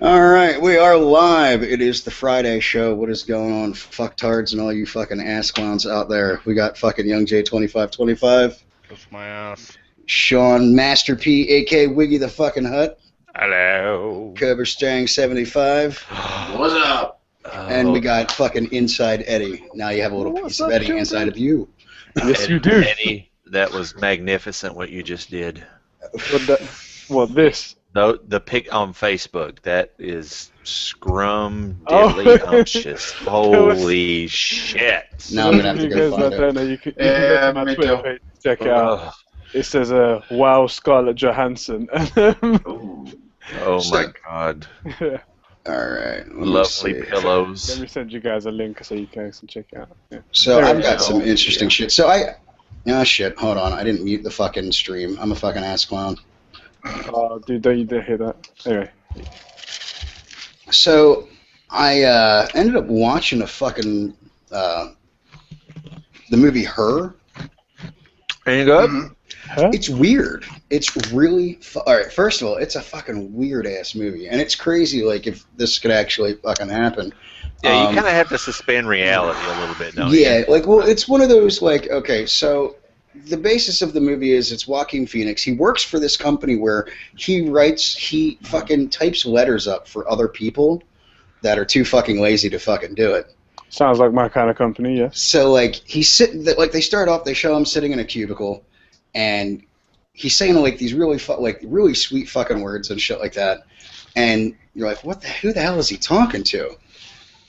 All right, we are live. It is the Friday show. What is going on, fucktards and all you fucking ass clowns out there? We got fucking Young J 2525, That's my ass. Sean Master P, aka Wiggy the fucking Hut, Hello. Cobra Stang 75, What's up? and we got fucking Inside Eddie. Now you have a little piece of Eddie inside of you. Yes, you do. Eddie, that was magnificent what you just did. This? The pic on Facebook, that is scrum-diddly-umptious. Holy shit. Now I'm going to have to go find it. You can go to my Twitter page, check it out. It says, wow, Scarlett Johansson. Oh my god. All right. Lovely pillows. Let me send you guys a link so you guys can check it out. Yeah. So I've got some interesting shit. So shit, hold on. I didn't mute the fucking stream. I'm a fucking ass clown. Oh, dude, don't you dare hear that. Anyway. So I ended up watching a fucking the movie Her. Any good? Huh? It's weird. It's really all right. First of all, it's a fucking weird ass movie, and it's crazy. Like if this could actually fucking happen. Yeah, you kind of have to suspend reality a little bit, don't you? Yeah, like it's one of those like okay, so. The basis of the movie is it's Joaquin Phoenix. He works for this company where he fucking types letters up for other people that are too fucking lazy to fucking do it. Sounds like my kind of company, yeah. So like he's sitting, like they start off, they show him sitting in a cubicle, and he's saying like these really really sweet fucking words and shit like that, and you're like, who the hell is he talking to?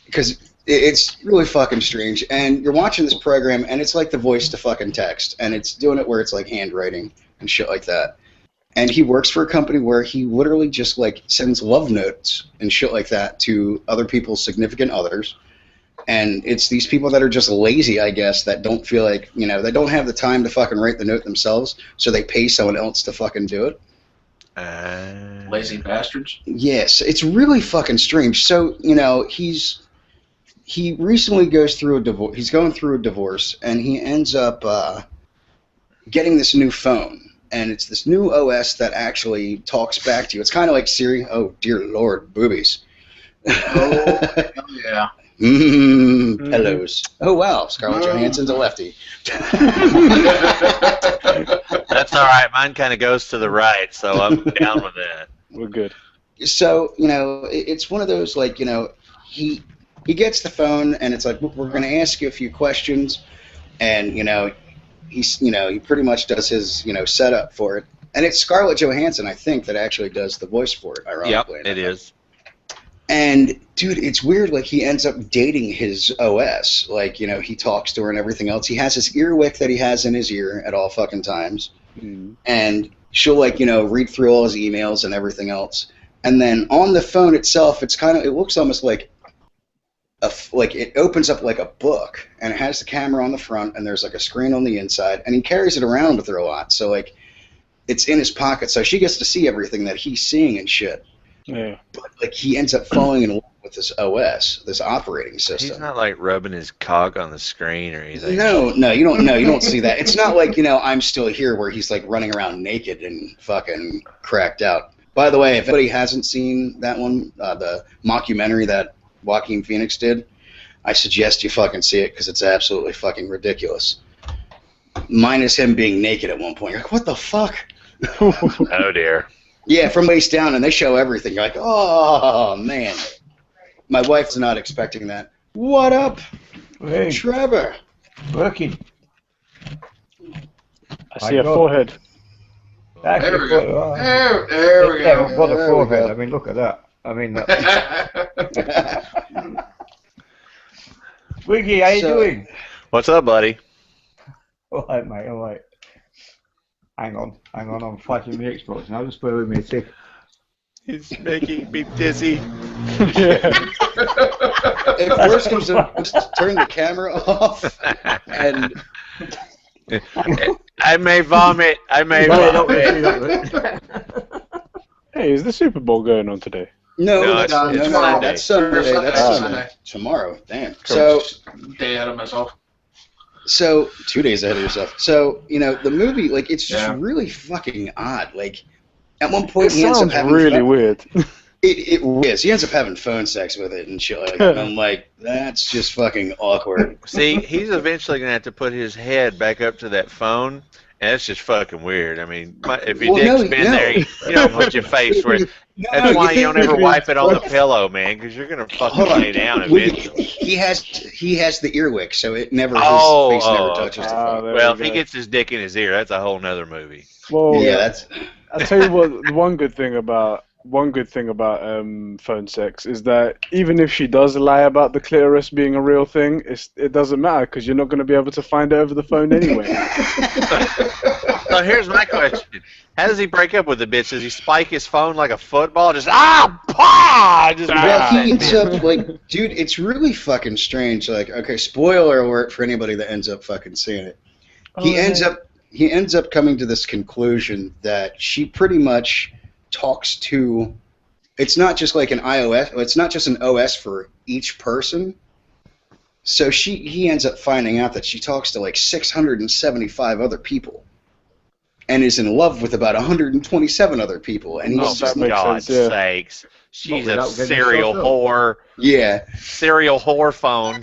Because it's really fucking strange, and you're watching this program, and it's like the voice to fucking text, and it's doing it where it's like handwriting and shit like that. And he works for a company where he literally just like sends love notes and shit like that to other people's significant others. And it's these people that are just lazy, I guess, that don't feel like, they don't have the time to fucking write the note themselves, so they pay someone else to fucking do it. Lazy bastards? Yes, it's really fucking strange. So, he recently goes through a divorce. He's going through a divorce, and he ends up getting this new phone. And it's this new OS that actually talks back to you. It's kind of like Siri. Oh, dear Lord, boobies. Oh, yeah. Hellos. Oh, wow, Scarlett Johansson's a lefty. That's all right. Mine kind of goes to the right, so I'm down with that. We're good. So, it's one of those, like, he gets the phone, and it's like, we're going to ask you a few questions, and, he pretty much does his, setup for it. And it's Scarlett Johansson, I think, that actually does the voice for it, ironically. Yep, it is. And, dude, it's weird, like, he ends up dating his OS. Like, he talks to her and everything else. He has this earwick that he has in his ear at all fucking times. And she'll, like, read through all his emails and everything else. And then on the phone itself, it looks almost like it opens up like a book, and it has the camera on the front, and there's like a screen on the inside, and he carries it around with her a lot. So like, it's in his pocket, so she gets to see everything that he's seeing and shit. Yeah. But like, he ends up falling in love with this OS, this operating system. He's not like rubbing his cog on the screen or anything. No, you don't see that. It's not like I'm Still Here, where he's like running around naked and fucking cracked out. By the way, if anybody hasn't seen that one, the mockumentary that Joaquin Phoenix did, I suggest you fucking see it, because it's absolutely fucking ridiculous. Minus him being naked at one point. You're like, what the fuck? Oh dear. Yeah, from waist down, and they show everything. You're like, oh man. My wife's not expecting that. What up, Hey, Trevor? working. I see a forehead. There we go. There we Yeah, go. I've got a There we forehead. go. I mean, look at that. I mean, Wiggy, how you doing? What's up, buddy? All right, mate. All right. Hang on. I'm fighting the Xbox now. Just bear with me a tick. He's making me dizzy. If worse comes to just turn the camera off, and I may vomit. Hey, is the Super Bowl going on today? no, it's tomorrow. that's Sunday. That's Sunday. tomorrow. Damn. So Day ahead of myself. 2 days ahead of yourself. So the movie, like, it's just Yeah. really fucking odd. Like, at one point It he ends up sounds having really weird. It is. He ends up having phone sex with it and shit like that. And I'm like, that's just fucking awkward. See, he's eventually going to have to put his head back up to that phone, and that's just fucking weird. I mean, if your dick's been there, you don't put your face where. That's why you don't ever wipe it on the pillow, man, because you're going to fucking lay down eventually. He has the earwick, so it never his face never touches the phone. Well, if he gets his dick in his ear, that's a whole nother movie. Well, yeah, that's. I'll tell you what. One good thing about phone sex is that even if she does lie about the clitoris being a real thing, it doesn't matter because you're not going to be able to find it over the phone anyway. So here's my question: how does he break up with the bitch? Does he spike his phone like a football? Just Well, he ends up like, dude, it's really fucking strange. Like, okay, spoiler alert for anybody that ends up fucking seeing it. He ends up coming to this conclusion that she pretty much talks to. It's not just like an iOS. It's not just an OS for each person. So he ends up finding out that she talks to like 675 other people, and is in love with about 127 other people. And he's for God's sakes, she's a serial whore. Yeah, serial whore phone.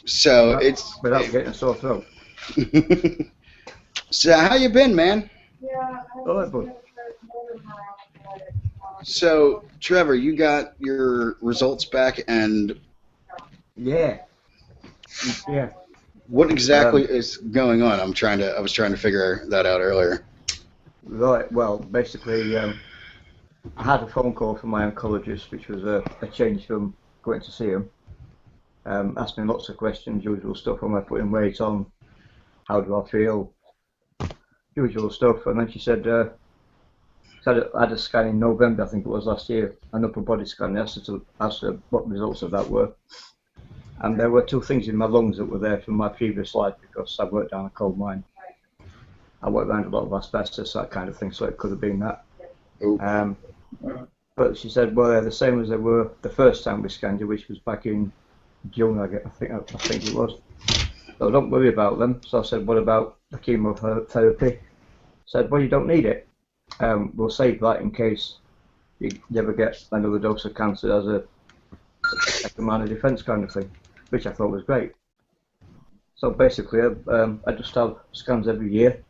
So without getting a sore throat. So how you been, man? All right, bud. So Trevor, you got your results back, and yeah. What exactly is going on? I was trying to figure that out earlier. Right. Well, basically, I had a phone call from my oncologist, which was a change from going to see him. Asked me lots of questions, usual stuff. Am I putting weight on? How do I feel? Usual stuff. And then she said, I had a scan in November, I think it was last year, an upper body scan. I asked her what the results of that were. And there were two things in my lungs that were there from my previous life because I worked down a coal mine. I worked around a lot of asbestos, that kind of thing, so it could have been that. But she said, well, they're the same as they were the first time we scanned you, which was back in June, I think it was. So don't worry about them. So I said, what about the chemotherapy? Said, well, you don't need it. We'll save that in case you ever get another dose of cancer as a second line of defence kind of thing, which I thought was great. So basically, I just have scans every year,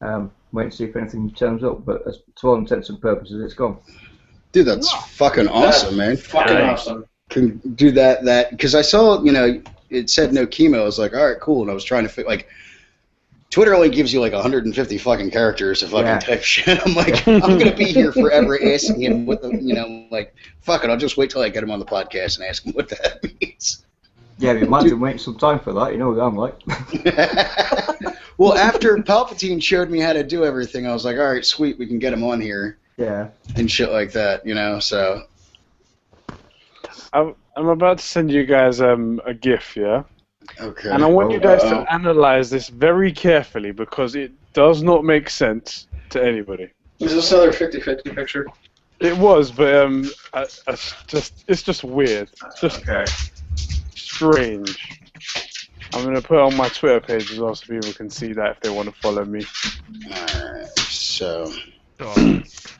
wait and see if anything turns up. But to all intents and purposes, it's gone. Dude, that's fucking awesome, man. Fucking awesome. Can do that because I saw, it said no chemo. I was like, all right, cool. And I was trying to like, Twitter only gives you like 150 fucking characters to fucking type shit. I'm like, I'm gonna be here forever asking him what the, like, fuck it. I'll just wait till I get him on the podcast and ask him what that means. Yeah, imagine waiting some time for that. You know what I'm like. Well, after Palpatine showed me how to do everything, I was like, all right, sweet, we can get him on here. Yeah. And shit like that, so. I'm about to send you guys a GIF, yeah? Okay. And I want you guys to analyze this very carefully because it does not make sense to anybody. Is this another 50-50 picture? It was, but it's just weird. Just strange. I'm going to put it on my Twitter page as well so people can see that if they want to follow me. Alright, so...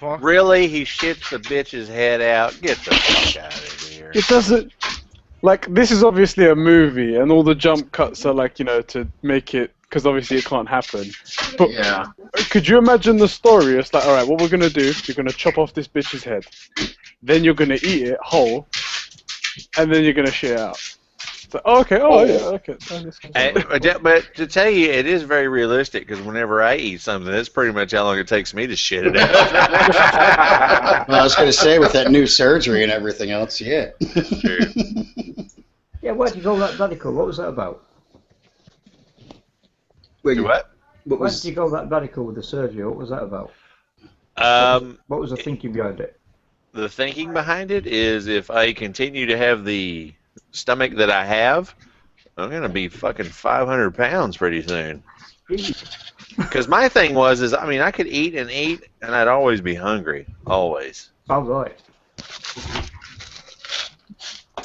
Really? He shits the bitch's head out? Get the fuck out of here. It doesn't... Like, this is obviously a movie, and all the jump cuts are, like, to make it... Because obviously it can't happen. But could you imagine the story? It's like, alright, what we're going to do, you're going to chop off this bitch's head. Then you're going to eat it whole. And then you're going to shit it out. So, okay, okay. But to tell you, it is very realistic because whenever I eat something, that's pretty much how long it takes me to shit it out. Well, I was going to say, with that new surgery and everything else, yeah. True. Yeah, where did you go that radical? What was that about? Wait, what? Why did you go that radical with the surgery? What was that about? What was the thinking behind it? The thinking behind it is if I continue to have the stomach that I have, I'm going to be fucking 500 pounds pretty soon. Because my thing was, I could eat, and I'd always be hungry. Always. Oh, right.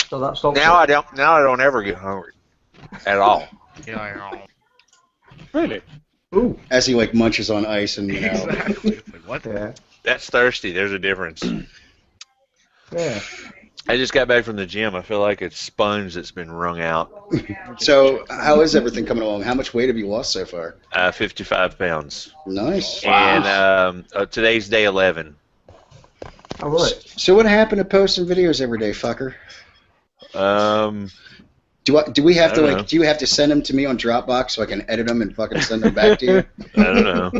So that's all. Now I don't ever get hungry. At all. Really? Ooh. As he, like, munches on ice and, Exactly. Like, what? Yeah. That's thirsty. There's a difference. Yeah. I just got back from the gym. I feel like it's sponge that's been wrung out. So, how is everything coming along? How much weight have you lost so far? 55 pounds. Nice. And today's day 11. All right. So, what happened to posting videos every day, fucker? Do we have to know. do you have to send them to me on Dropbox so I can edit them and fucking send them back to you? I don't know.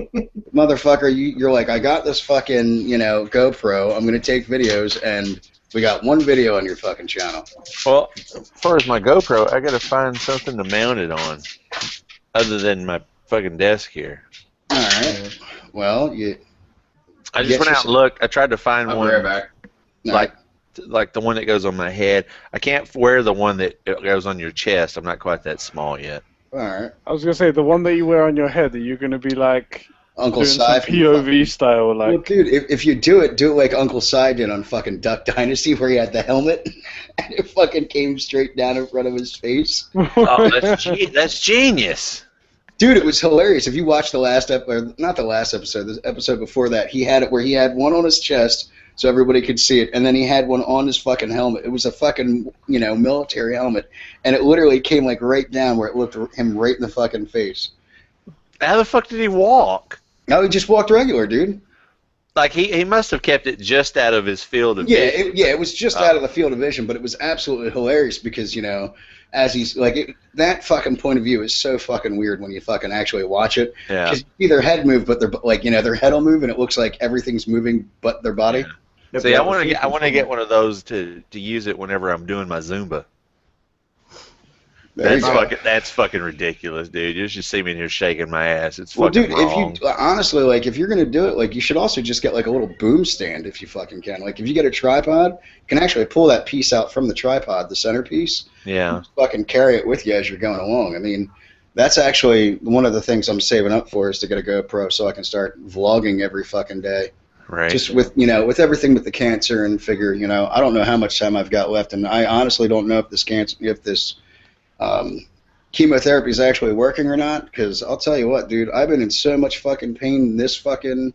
Motherfucker, you're like, I got this fucking, GoPro. I'm gonna take videos, and we got one video on your fucking channel. Well, as far as my GoPro, I gotta find something to mount it on, other than my fucking desk here. All right. Well, I just went out and looked. I tried to find I'll one be right back. like the one that goes on my head. I can't wear the one that goes on your chest. I'm not quite that small yet. All right. I was gonna say the one that you wear on your head. Are you gonna be like Uncle doing Si some POV style, like? Well, dude, if you do it like Uncle Si did on fucking Duck Dynasty, where he had the helmet and it fucking came straight down in front of his face. Oh, that's genius. Dude, it was hilarious. If you watch the last episode, not the last episode, the episode before that, he had it where he had one on his chest so everybody could see it, and then he had one on his fucking helmet. It was a fucking, military helmet, and it literally came like right down where it looked him right in the fucking face. How the fuck did he walk? No, he just walked regular, dude. Like he must have kept it just out of his field of vision. It was just out of the field of vision, but it was absolutely hilarious because, as he's like that fucking point of view is so fucking weird when you fucking actually watch it. Yeah. Because you see their head move, but they're like, their head will move, and it looks like everything's moving but their body. Yeah. See, I want to get one of those to use it whenever I'm doing my Zumba. That's fucking ridiculous, dude. You should see me in here shaking my ass. It's fucking wrong. If you honestly, like, if you're gonna do it, like, you should also just get like a little boom stand if you fucking can. Like, if you get a tripod, you can actually pull that piece out from the tripod, the centerpiece. Yeah. And fucking carry it with you as you're going along. I mean, that's actually one of the things I'm saving up for is to get a GoPro so I can start vlogging every fucking day. Right. Just with with everything with the cancer and figure, I don't know how much time I've got left, and I honestly don't know if this chemotherapy is actually working or not, because I'll tell you what, dude, I've been in so much fucking pain this fucking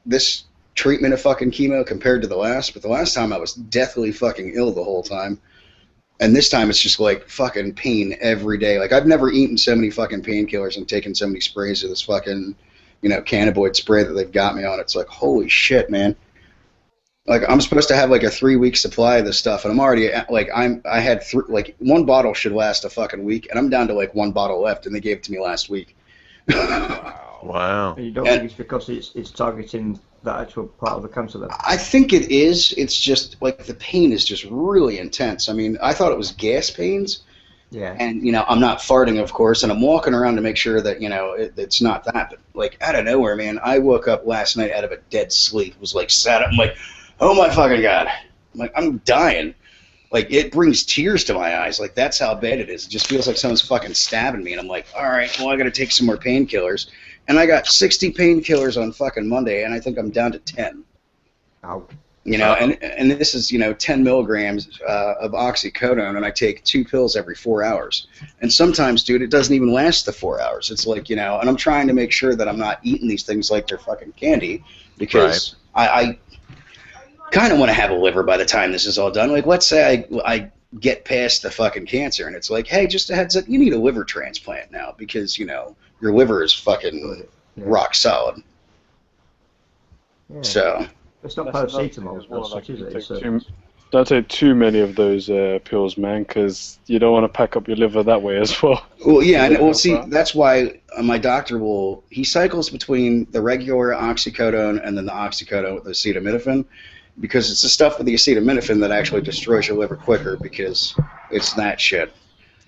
this treatment of fucking chemo compared to the last, but the last time I was deathly fucking ill the whole time, and this time it's just like fucking pain every day. Like, I've never eaten so many fucking painkillers and taken so many sprays of this fucking cannabinoid spray that they've got me on. It's like, holy shit, man. Like, I'm supposed to have like a 3-week supply of this stuff, and I'm already like, I had one bottle should last a fucking week, and I'm down to like one bottle left, and they gave it to me last week. Wow. And you don't think it's because it's targeting that actual part of the cancer then? I think it is. It's just like the pain is just really intense. I mean, I thought it was gas pains. Yeah. And I'm not farting, of course, and I'm walking around to make sure that it's not that. But like, out of nowhere, man, I woke up last night out of a dead sleep. Was like sat up, I'm like, oh my fucking god! I'm like, I'm dying. Like, it brings tears to my eyes. Like, that's how bad it is. It just feels like someone's fucking stabbing me, and I'm like, all right, well, I got to take some more painkillers, and I got 60 painkillers on fucking Monday, and I think I'm down to 10. Ow. And this is 10 milligrams of oxycodone, and I take 2 pills every 4 hours. And sometimes, dude, it doesn't even last the 4 hours. It's like, and I'm trying to make sure that I'm not eating these things like they're fucking candy, because I kind of want to have a liver by the time this is all done. Like, let's say I get past the fucking cancer, and it's like, hey, just a heads up, you need a liver transplant now, because, your liver is fucking rock solid. Yeah. So... It's not paracetamol as such, is it? Don't take too many of those pills, man, because you don't want to pack up your liver that way as well. Well, yeah, well, see, that's why my doctor he cycles between the regular oxycodone and then the oxycodone with the acetaminophen, because it's the stuff with the acetaminophen that actually destroys your liver quicker, because it's that shit.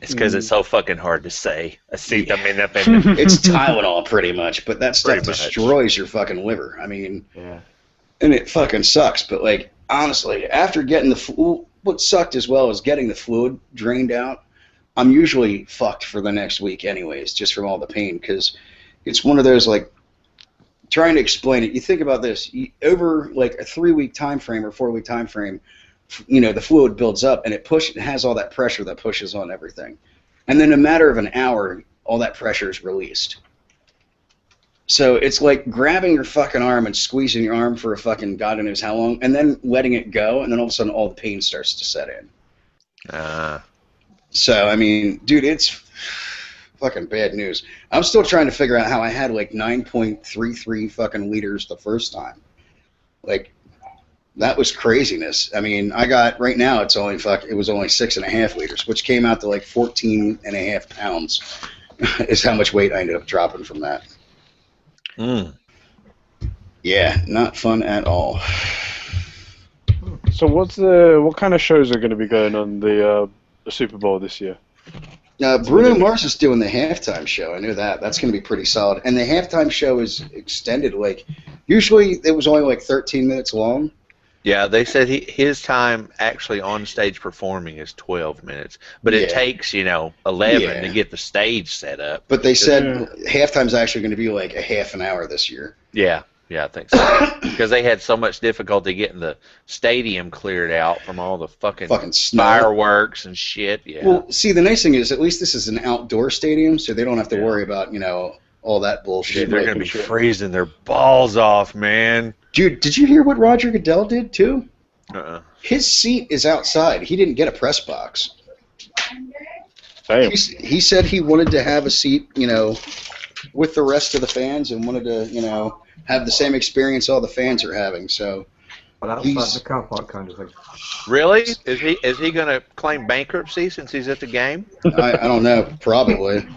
It's because it's so fucking hard to say. Acetaminophen. It's Tylenol, pretty much, but that stuff destroys your fucking liver. I mean... Yeah. And it fucking sucks, but like, honestly, after getting what sucked as well is getting the fluid drained out. I'm usually fucked for the next week anyways, just from all the pain, because it's one of those, like, trying to explain it. You think about this, over like a 3-week time frame or 4-week time frame, the fluid builds up and it has all that pressure that pushes on everything. And then in a matter of an hour, all that pressure is released. So it's like grabbing your fucking arm and squeezing your arm for a fucking God knows how long, and then letting it go, and then all of a sudden all the pain starts to set in. So, I mean, dude, it's fucking bad news. I'm still trying to figure out how I had like 9.33 fucking liters the first time. Like, that was craziness. I mean, I got, right now it was only 6.5 liters, which came out to like 14.5 pounds is how much weight I ended up dropping from that. Yeah, not fun at all. So what kind of shows are going to be going on the Super Bowl this year? Bruno Mars is doing the halftime show. I knew that. That's going to be pretty solid. And the halftime show is extended. Like, usually it was only like 13 minutes long. Yeah, they said his time actually on stage performing is 12 minutes, but it takes 11 to get the stage set up. But they said halftime's actually going to be like a half an hour this year. Yeah, I think so. Because they had so much difficulty getting the stadium cleared out from all the fucking fireworks and shit. Yeah. Well, see, the nice thing is at least this is an outdoor stadium, so they don't have to worry about all that bullshit. Dude, they're going to be freezing their balls off, man. Dude, did you hear what Roger Goodell did, too? His seat is outside. He didn't get a press box. He said he wanted to have a seat, with the rest of the fans and wanted to, have the same experience all the fans are having. So, well, that's the car park kind of thing. Really? Is he going to claim bankruptcy since he's at the game? I don't know. Probably.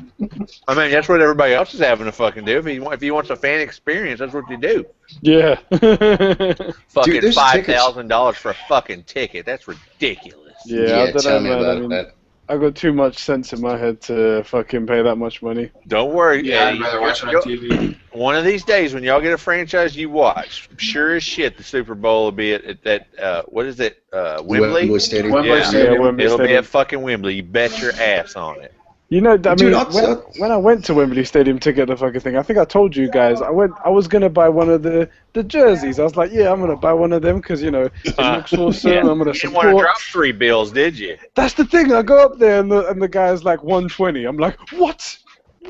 I mean, that's what everybody else is having to fucking do. If he wants a fan experience, that's what you do. Yeah. Fucking $5,000 for a fucking ticket. That's ridiculous. Yeah, I don't know, man. I've got too much sense in my head to fucking pay that much money. Don't worry. Yeah, I'd rather watch it on TV. One of these days, when y'all get a franchise you watch, sure as shit, the Super Bowl will be at that, what is it, Wembley? Wembley Stadium. Wembley Stadium. Wembley It'll Stadium. be at fucking Wembley. You bet your ass on it. I mean, when I went to Wembley Stadium to get the fucking thing, I think I told you guys, I was going to buy one of the jerseys. I was like, yeah, I'm going to buy one of them because, it looks awesome. Yeah. I'm going to You didn't support. want to drop 3 bills, did you? That's the thing. I go up there and the guy's like 120. I'm like, what?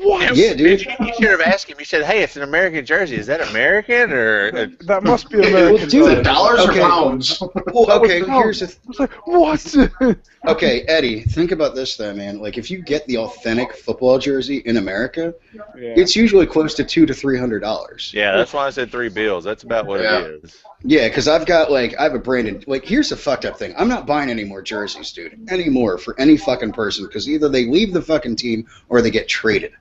What? Yeah, dude. You should have asked him. You said, hey, it's an American jersey. Is that American or? That must be American. Dude, Dollars or okay. pounds? Well, okay, here's the I was like, what? Okay, Eddie, think about this though, man. Like, if you get the authentic football jersey in America, it's usually close to $200 to $300. Yeah, that's why I said 3 bills. That's about what it is. Yeah, because I have a branded. Like, here's the fucked up thing. I'm not buying any more jerseys, dude. Anymore for any fucking person, because either they leave the fucking team or they get traded.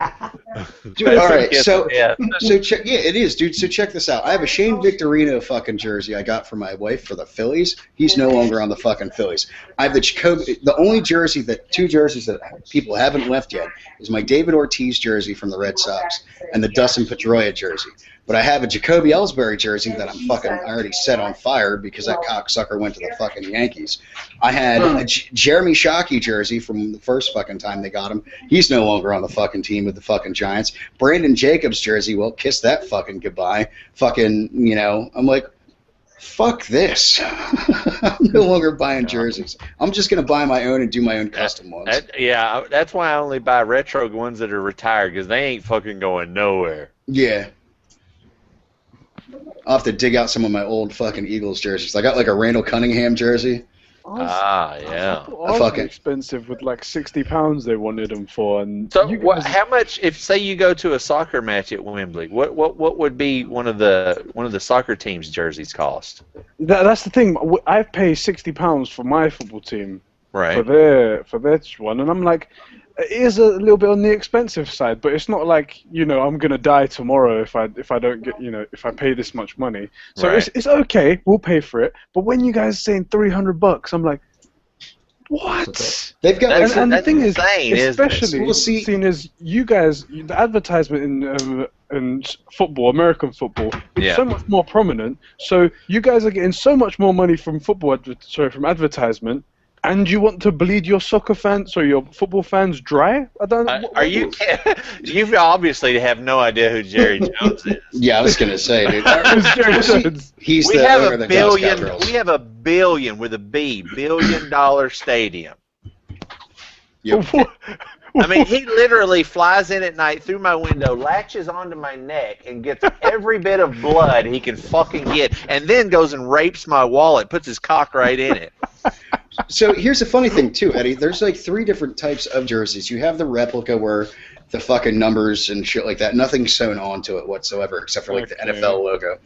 Dude, all right, so check. Yeah, it is, dude. So check this out. I have a Shane Victorino fucking jersey I got for my wife for the Phillies. He's no longer on the fucking Phillies. I have the Jacoby. The only two jerseys that people haven't left yet is my David Ortiz jersey from the Red Sox and the Dustin Pedroia jersey. But I have a Jacoby Ellsbury jersey that I already set on fire because that cocksucker went to the fucking Yankees. I had a Jeremy Shockey jersey from the first fucking time they got him. He's no longer on the fucking team with the fucking Giants. Brandon Jacobs jersey, well, kiss that fucking goodbye. Fucking, I'm like, fuck this. I'm no longer buying jerseys. I'm just going to buy my own and do my own custom ones. That's why I only buy retro ones that are retired, because they ain't fucking going nowhere. Yeah. I'll have to dig out some of my old fucking Eagles jerseys. I got like a Randall Cunningham jersey. Yeah. Fucking expensive with like £60 they wanted them for. And so how much, if say you go to a soccer match at Wembley, what would be one of the soccer team's jerseys cost? That's the thing. I pay £60 for my football team, right? For their one, and I'm like, it is a little bit on the expensive side, but it's not like I'm gonna die tomorrow if I don't get if I pay this much money. So it's okay, we'll pay for it. But when you guys are saying $300, I'm like, what? They've got and the thing is, especially we'll see. Seeing as you guys, the advertisement in football, American football, is so much more prominent. So you guys are getting so much more money from from advertisement. And you want to bleed your soccer fans or your football fans dry? I don't. Are you? You obviously have no idea who Jerry Jones is. Yeah, I was gonna say, dude. Jerry Jones? He's we the have owner a of the billion. Girls. We have a billion with a B, $1 billion stadium. Yep. I mean, he literally flies in at night through my window, latches onto my neck, and gets every bit of blood he can fucking get, and then goes and rapes my wallet, puts his cock right in it. So here's the funny thing too, Eddie. There's like 3 different types of jerseys. You have the replica where the fucking numbers and shit like that, nothing's sewn onto it whatsoever except for like the NFL logo.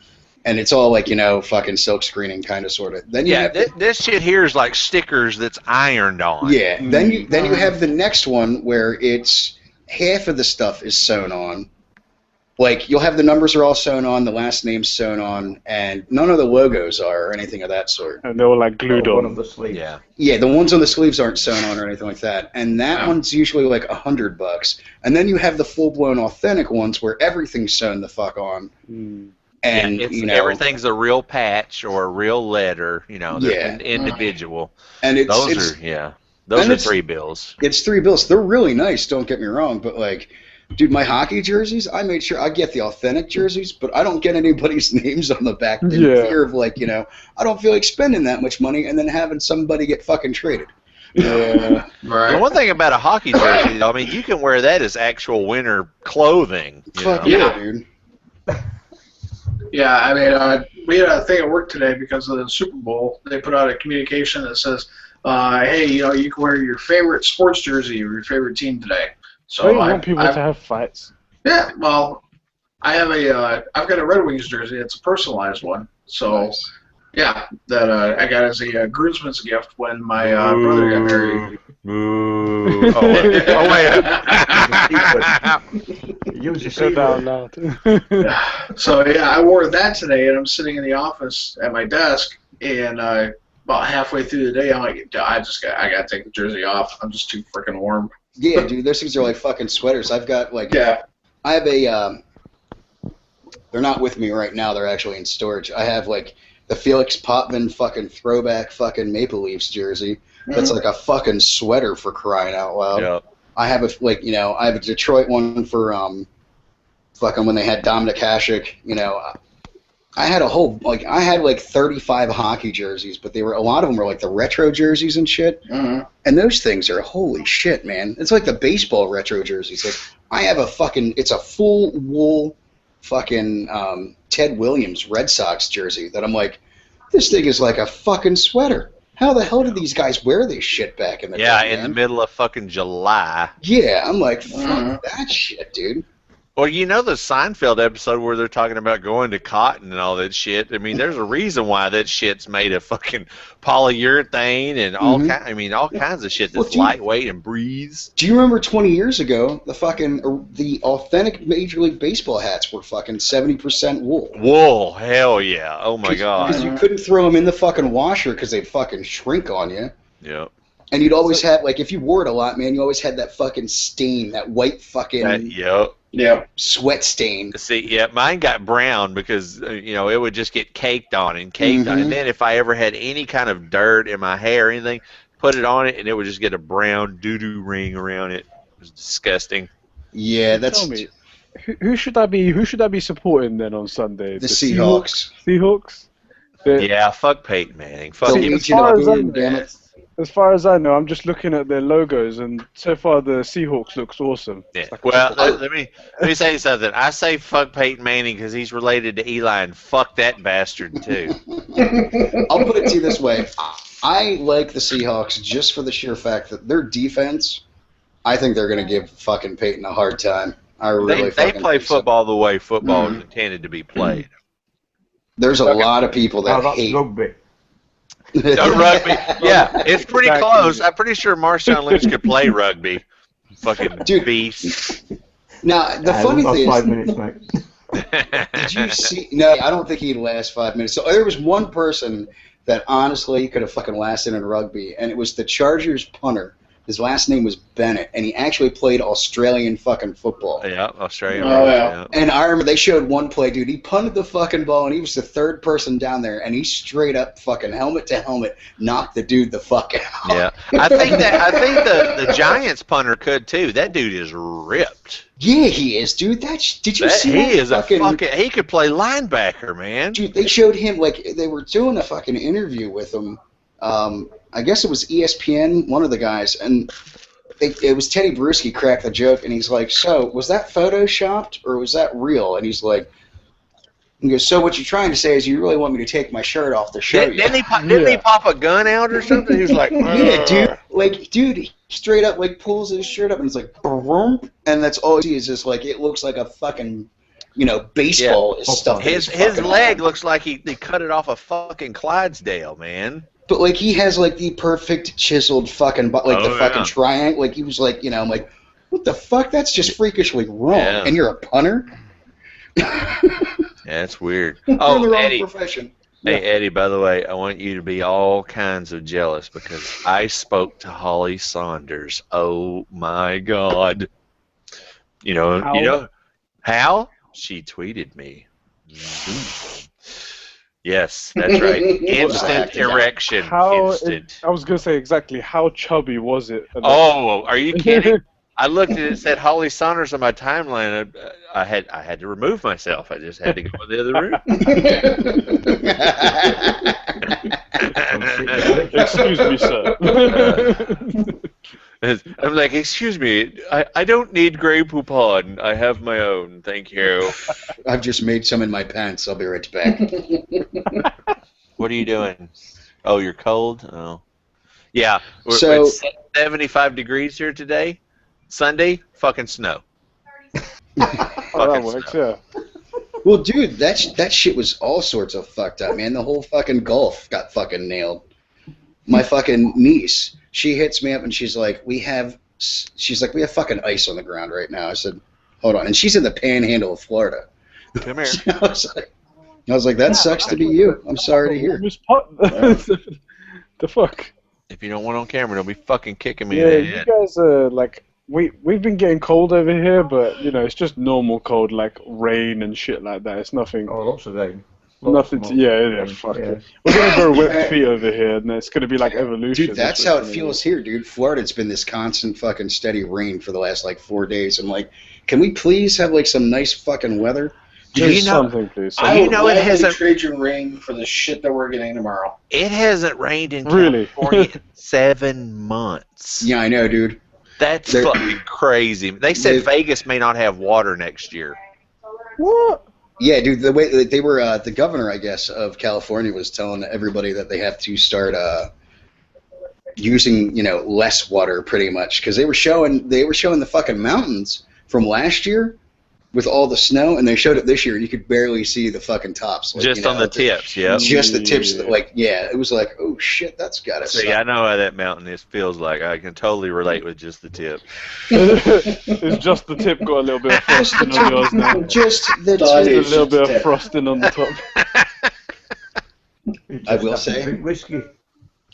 And it's all like, fucking silk screening kind of sort of. Then you have this shit here is like stickers that's ironed on. Yeah. Then you have the next one where it's half of the stuff is sewn on. Like you'll have the numbers are all sewn on, the last name's sewn on, and none of the logos are or anything of that sort. And they're all like glued on. One of the sleeves. Yeah. Yeah, the ones on the sleeves aren't sewn on or anything like that. And that one's usually like $100. And then you have the full blown authentic ones where everything's sewn the fuck on. And everything's a real patch or a real letter, they're individual. And those are 3 bills. It's 3 bills. They're really nice, don't get me wrong, but like, dude, my hockey jerseys, I made sure I get the authentic jerseys, but I don't get anybody's names on the back in fear of like, I don't feel like spending that much money and then having somebody get fucking traded. Yeah, right. The one thing about a hockey jersey, I mean, you can wear that as actual winter clothing. Fuck yeah, dude. Yeah, I mean, we had a thing at work today because of the Super Bowl. They put out a communication that says, hey, you can wear your favorite sports jersey of your favorite team today. So I want people to have fights. Yeah, well, I've got a Red Wings jersey. It's a personalized one. So, nice. Yeah, that I got as a groomsman's gift when my brother got married. Ooh. You said that out loud. So yeah, I wore that today, and I'm sitting in the office at my desk, and about halfway through the day, I'm like, I gotta take the jersey off. I'm just too freaking warm. Yeah, dude, those things are like fucking sweaters. I've got like, I have they're not with me right now. They're actually in storage. I have like the Felix Potvin fucking throwback fucking Maple Leafs jersey. That's like a fucking sweater for crying out loud. Yep. I have I have a Detroit one for fucking when they had Dominik Hasek. I had I had like 35 hockey jerseys, but a lot of them were like the retro jerseys and shit. And those things are holy shit, man. It's like the baseball retro jerseys. Like I have it's a full wool fucking Ted Williams Red Sox jersey that I'm like, this thing is like a fucking sweater. How the hell did these guys wear this shit back in the day? Yeah, in the middle of fucking July. Yeah, I'm like, fuck that shit, dude. Well, the Seinfeld episode where they're talking about going to cotton and all that shit. I mean, there's a reason why that shit's made of fucking polyurethane and all kinds of shit that's lightweight and breathes. Do you remember 20 years ago, the authentic Major League Baseball hats were fucking 70% wool? Wool, hell yeah! Oh my god! Because you couldn't throw them in the fucking washer because they'd fucking shrink on you. Yep. And you'd always have if you wore it a lot, man, you always had that fucking stain, that white fucking. Yeah. Sweat stain. See, yeah, mine got brown because, it would just get caked on and caked on. And then if I ever had any kind of dirt in my hair or anything, put it on it and it would just get a brown doo-doo ring around it. It was disgusting. Yeah, that's... Tell me, who should I be supporting then on Sunday? The Seahawks. Seahawks? Yeah, fuck Peyton Manning. Fuck him. As far as I know, I'm just looking at their logos, and so far the Seahawks looks awesome. Yeah. Well, let me say something. I say fuck Peyton Manning because he's related to Eli, and fuck that bastard too. I'll put it to you this way: I like the Seahawks just for the sheer fact that their defense. I think they're going to give fucking Peyton a hard time. They play football the way football is intended to be played. There's a lot of people that hate rugby. Rugby. Yeah, it's pretty close. I'm pretty sure Marshawn Lynch could play rugby. Fucking beast. Now, the funny thing is... 5 minutes, mate. Did you see... No, I don't think he'd last 5 minutes. So there was one person that honestly could have fucking lasted in rugby, and it was the Chargers punter. His last name was Bennett, and he actually played Australian fucking football. Yeah, Australian. Yeah. And I remember they showed one play, dude. He punted the fucking ball, and he was the third person down there, and he straight up fucking helmet to helmet knocked the dude the fuck out. Yeah, I think the Giants punter could too. That dude is ripped. Yeah, he is, dude. Did you see he that? Is a fucking. He could play linebacker, man. Dude, they showed him they were doing a fucking interview with him. I guess it was ESPN, one of the guys, and it was Teddy Bruschi cracked the joke, and he's like, "So was that photoshopped or was that real?" And he's like, he goes, "So what you're trying to say is you really want me to take my shirt off to show you?" Didn't he pop a gun out or something? He was like, Yeah, dude, he straight up like pulls his shirt up and it's like, "Broom," and that's all you see is just like it looks like a fucking, baseball is stuffed. His leg looks like he cut it off a fucking Clydesdale, man. But like he has like the perfect chiseled fucking fucking triangle. Like he was like, I'm like, what the fuck? That's just freakishly wrong. Yeah. And you're a punter. Yeah, that's weird. You're in the wrong Eddie. profession. Hey, Eddie, by the way, I want you to be all kinds of jealous because I spoke to Holly Saunders. Oh, my God. You know how? She tweeted me. Yes, that's right. Instant erection. Instant. I was going to say exactly, how chubby was it? Oh, are you kidding? I looked at it, said Holly Saunders on my timeline. I had to remove myself. I just had to go in the other room. Excuse me, sir. I'm like, excuse me, I don't need Grey Poupon. I have my own, thank you. I've just made some in my pants. I'll be right back. What are you doing? Oh, you're cold? Oh. Yeah, it's 75 degrees here today. Sunday, fucking snow. That works, yeah. Well, dude, that shit was all sorts of fucked up, man. The whole fucking Gulf got fucking nailed. My fucking niece, she hits me up and she's like, we have fucking ice on the ground right now. I said, hold on. And she's in the panhandle of Florida. Come here. I was like, that sucks to be you. I'm sorry to hear. The fuck? If you don't want on camera, don't be fucking kicking me Yeah, in the you head. guys are like, we've been getting cold over here, but it's just normal cold, like rain and shit like that. It's nothing. Oh, lots of rain. Nothing. Fuck it. We're gonna go wet feet over here, and it's gonna be like evolution. Dude, that's how it feels here, dude. Florida's been this constant fucking steady rain for the last like 4 days. I'm like, can we please have like some nice fucking weather? Just something, please. I would gladly trade your rain for the shit that we're getting tomorrow. It hasn't rained in Really? California in 7 months. Yeah, I know, dude. That's fucking crazy. They said Vegas may not have water next year. What? Yeah, dude. The way they were, the governor, I guess, of California was telling everybody that they have to start using, less water, pretty much, because they were showing the fucking mountains from last year with all the snow, and they showed it this year, and you could barely see the fucking tops. Like, Just on the tips, yeah. Just the tips, it was like, oh shit, that's gotta suck. See, I know how that mountain feels like. I can totally relate with just the tip. Is just the tip got a little bit of frosting on yours now? Just the Just a tip. little bit of frosting on the top. I will say. Drink whiskey.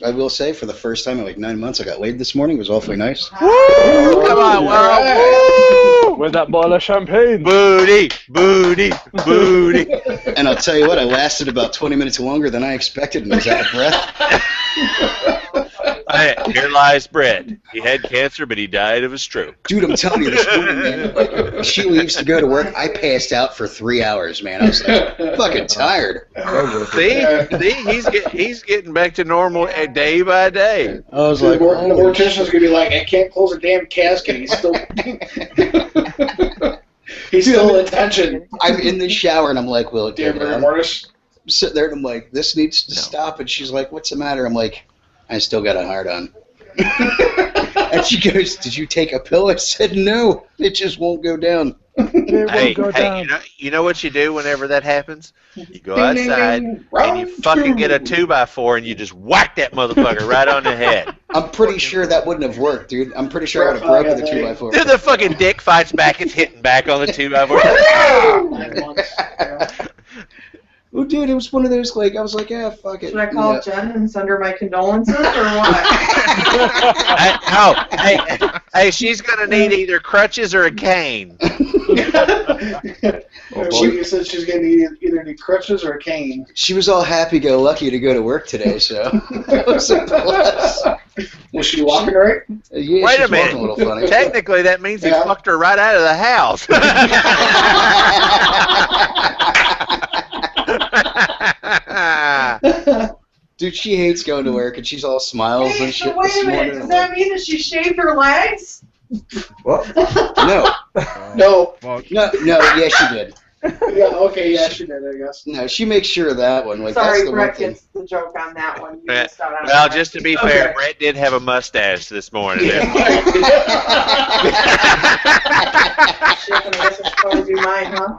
I will say, for the first time in like 9 months, I got laid this morning. It was awfully nice. Woo! Come on, woo! With that bottle of champagne. Booty, booty, booty. And I'll tell you what, I lasted about 20 minutes longer than I expected and was out of breath. Here lies Brett. He had cancer, but he died of a stroke. Dude, I'm telling you, this woman, man, like, she leaves to go to work. I passed out for 3 hours, man. I was like, fucking tired. See, he's getting back to normal day by day. I was like, the mortician's gonna be like, I can't close a damn casket. He's still, still in tension. I'm in the shower and I'm like, well, Damn, Mortis. I'm sitting there and I'm like, this needs to stop. And she's like, what's the matter? I'm like, I still got a hard on. And she goes, did you take a pill? I said, no, it just won't go down. Hey, you know what you do whenever that happens? You go outside and you fucking get a 2x4 and you just whack that motherfucker right on the head. I'm pretty sure that wouldn't have worked, dude. I'm pretty sure I would have broken the 2x4. Dude, the fucking dick fights back. It's hitting back on the 2x4. Well, dude, it was one of those, like, I was like, yeah, fuck it. Should I call Jen and send her my condolences, or what? Hey, she's going to need either crutches or a cane. She said she's going to either need crutches or a cane. She was all happy-go-lucky to go to work today, so it was a plus. Was she walking right? Yeah, wait a minute. minute. A little funny. Technically, that means he fucked her right out of the house. Dude, she hates going to work, and she's all smiles Hey, and so shit wait this a minute. morning. Does that mean that she shaved her legs? What? No, No. Well, no, yeah, she did. Yeah, okay, yeah, she did, I guess. No, she makes sure of that one. Like, Sorry, that's the one Brett thing. gets the joke on that one. You Yeah. missed out on Well, that. just to be Okay. fair, Brett did have a mustache this morning. Shit, and I guess it's probably do mine, huh?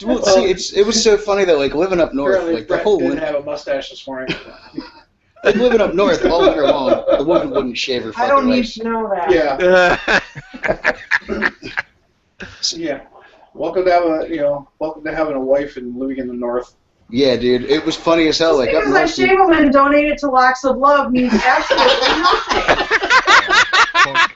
Well, see, it was so funny that, like, living up north, Apparently, like, the Brett whole didn't winter, have a mustache this morning. like, living up north all winter long, the woman wouldn't shave her I fucking don't need legs. to know that. Yeah, yeah. Welcome to having a wife and living in the north. Yeah, dude, it was funny as hell. Just Like, up because I north, shave them and donate it to Locks of Love means absolutely nothing.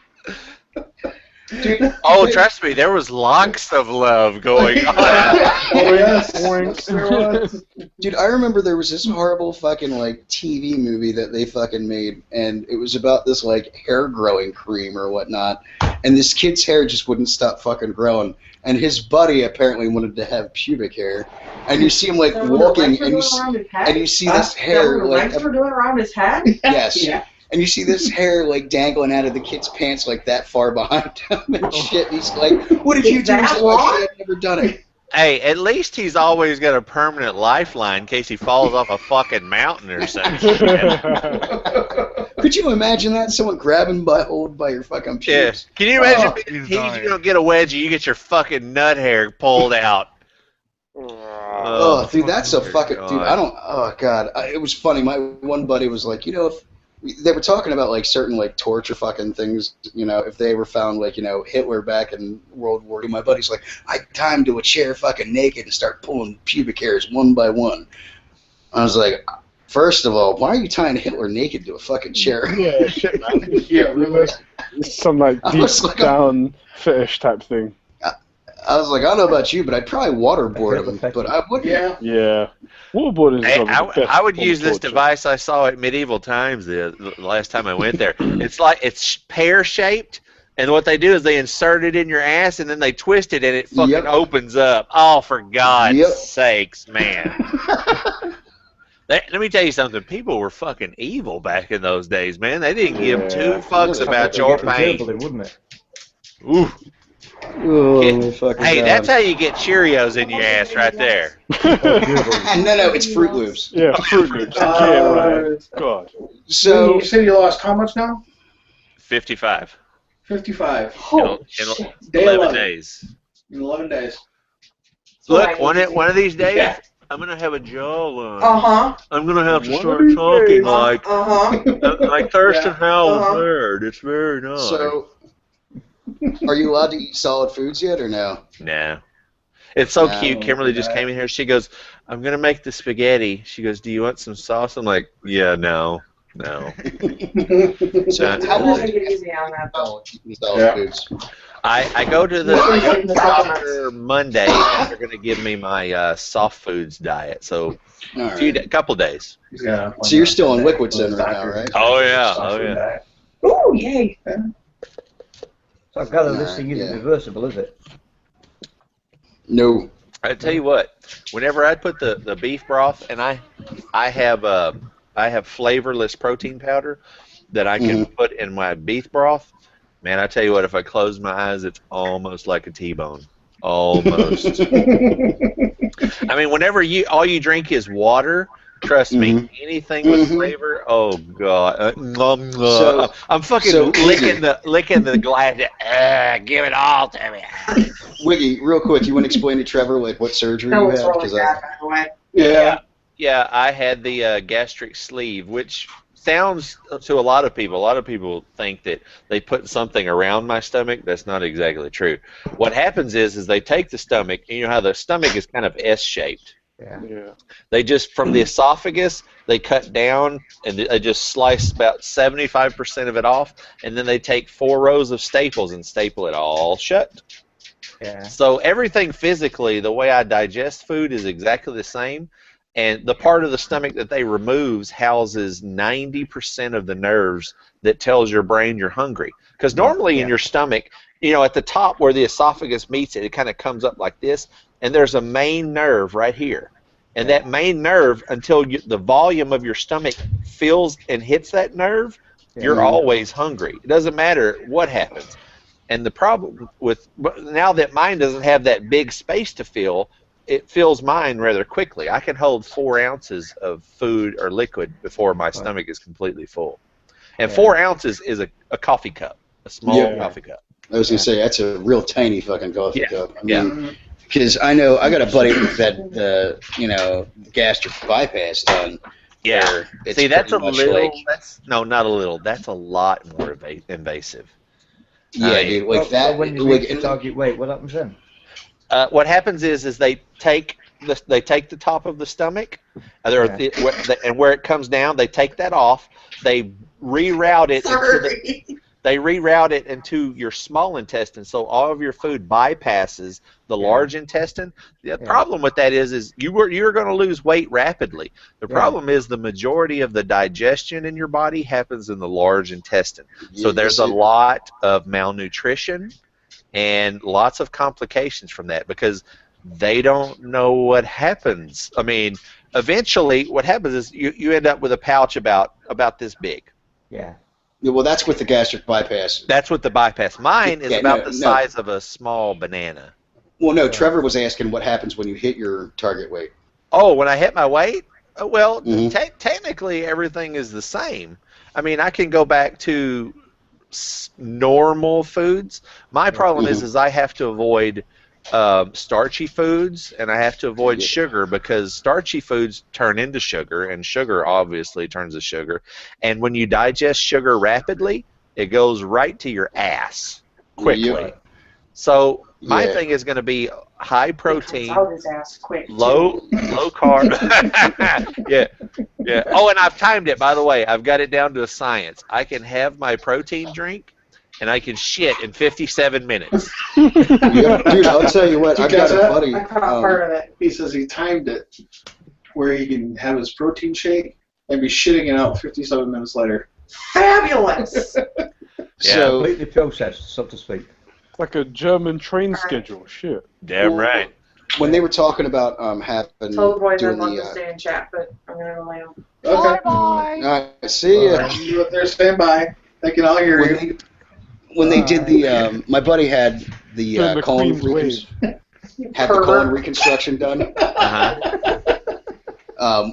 dude, Oh, trust me, there was locks of love going on. Oh yes. Oink. There was. dude, I remember there was this horrible fucking, like, TV movie that they fucking made, and it was about this, like, hair growing cream or whatnot, and this kid's hair just wouldn't stop fucking growing, and his buddy apparently wanted to have pubic hair, and you see him, like, walking, and you see this hair, like, legs were doing around his head? yes, Yeah. and you see this hair, like, dangling out of the kid's pants, like, that far behind him and shit, and he's like, what did you do? That He's like, long? I've never done it. Hey, at least he's always got a permanent lifeline in case he falls off a fucking mountain or something. Could you imagine that? Someone grabbing hold by your fucking Yeah. pubes? Can you imagine he's if you dying. don't get a wedgie, you get your fucking nut hair pulled out? Oh, dude, that's a dear fucking God. dude. I don't. Oh God, it was funny. My one buddy was like, you know, if they were talking about like certain like torture fucking things, you know, if they were found like, you know, Hitler back in World War II, my buddy's like, I'd tie him to a chair fucking naked and start pulling pubic hairs one by one. I was like, first of all, why are you tying Hitler naked to a fucking chair? Yeah, shit, man. Yeah, really. It's some like I deep was like, down fetish type thing. I was like, I don't know about you, but I'd probably waterboard him, but I wouldn't. Yeah. Yeah. Waterboarding is Hey, probably the best I would form of use this torture. device I saw at Medieval Times the last time I went there. It's pear-shaped, and what they do is they insert it in your ass, and then they twist it, and it fucking Yep. opens up. Oh, for God's Yep. sakes, man. Let me tell you something. People were fucking evil back in those days, man. They didn't give Yeah. two fucks about your pain. Wouldn't it? Ooh. Oh, fucking Hey, God. that's how you get Cheerios in your ass right there. No, it's Fruit Loops. Yeah, Fruit Loops. Yeah, right. God. So you said you lost how much now? 55. 55. Oh, In shit. Day 11 11. days. In 11 days. Look, one of these days, Yeah. I'm gonna have a jawline. Uh-huh. I'm gonna have to One start of these talking days. like Uh-huh. Thurston Yeah. Howell's Uh-huh. bird. It's very nice. So, are you allowed to eat solid foods yet, or no? Nah. It's so No. cute. Kimberly just came in here. She goes, I'm going to make the spaghetti. She goes, do you want some sauce? I'm like, yeah, no. So, Yeah. how long Take it easy on that, though. eating solid Yeah. foods? I go to the doctor Monday, and they're going to give me my soft foods diet. So All a right. couple days. Yeah. So you're still on liquids then right now, right? Oh, yeah. Oh, yeah. Ooh, yay. So I gather this Nah, thing isn't yeah. reversible, is it? No. I tell you what, whenever I put the beef broth, and I have flavorless protein powder that I can put in my beef broth. Man, I tell you what, if I close my eyes, it's almost like a T-bone. Almost. I mean, whenever all you drink is water, trust me, anything with flavor, oh god, So- I'm fucking so licking the glass. Give it all to me. Wiggy, real quick, you want to explain to Trevor like what surgery That you was had? really 'Cause bad, by the way. Yeah. Yeah, I had the gastric sleeve, which sounds to a lot of people. A lot of people think that they put something around my stomach. That's not exactly true. What happens is they take the stomach, and you know how the stomach is kind of S-shaped. Yeah. Yeah. They just, from the esophagus, they cut down, and they just slice about 75% of it off, and then they take 4 rows of staples and staple it all shut. Yeah. So everything physically, the way I digest food is exactly the same. And the part of the stomach that they removes houses 90% of the nerves that tells your brain you're hungry. Because normally in your stomach, you know, at the top where the esophagus meets it, it kind of comes up like this, and there's a main nerve right here. And that main nerve, until the volume of your stomach fills and hits that nerve, you're always hungry. It doesn't matter what happens. And the problem with, now that mine doesn't have that big space to fill, it fills mine rather quickly. I can hold 4 ounces of food or liquid before my stomach is completely full. And 4 ounces is a coffee cup, a small coffee cup. I was gonna say that's a real tiny fucking coffee cup. I mean, because I know I got a buddy that gastric bypass done. Yeah. See, that's a little. That's not a little. That's a lot more invasive. Yeah, dude. Like that. When you reach the target weight, what happens then? What happens is they take the top of the stomach, and where it comes down, they take that off. They reroute it into your small intestine, so all of your food bypasses the large intestine. The problem with that is you're going to lose weight rapidly. The problem is the majority of the digestion in your body happens in the large intestine. So there's a lot of malnutrition and lots of complications from that because they don't know what happens. I mean, eventually what happens is you end up with a pouch about this big. Yeah. Well, that's with the gastric bypass. That's with the bypass. Mine is about the size of a small banana. Well, no, Trevor was asking what happens when you hit your target weight. Oh, when I hit my weight? Well, technically everything is the same. I mean, I can go back to normal foods. My problem is I have to avoid starchy foods, and I have to avoid sugar because starchy foods turn into sugar, and sugar obviously turns to sugar. And when you digest sugar rapidly, it goes right to your ass quickly. So my thing is going to be high protein, low carb. yeah. Oh, and I've timed it, by the way. I've got it down to a science. I can have my protein drink, and I can shit in 57 minutes. Dude, I'll tell you what. I've got a buddy. Part of it. He says he timed it where he can have his protein shake and be shitting it out 57 minutes later. Fabulous. So completely processed, so to speak. Like a German train schedule. Shit. Damn right. When they were talking about having Tell the boys I'd doing love to stay and chat, but I'm going to lay them. Okay. All right, see ya. You up there, stand by. They can all hear you. When they did the, my buddy had the colon reconstruction done.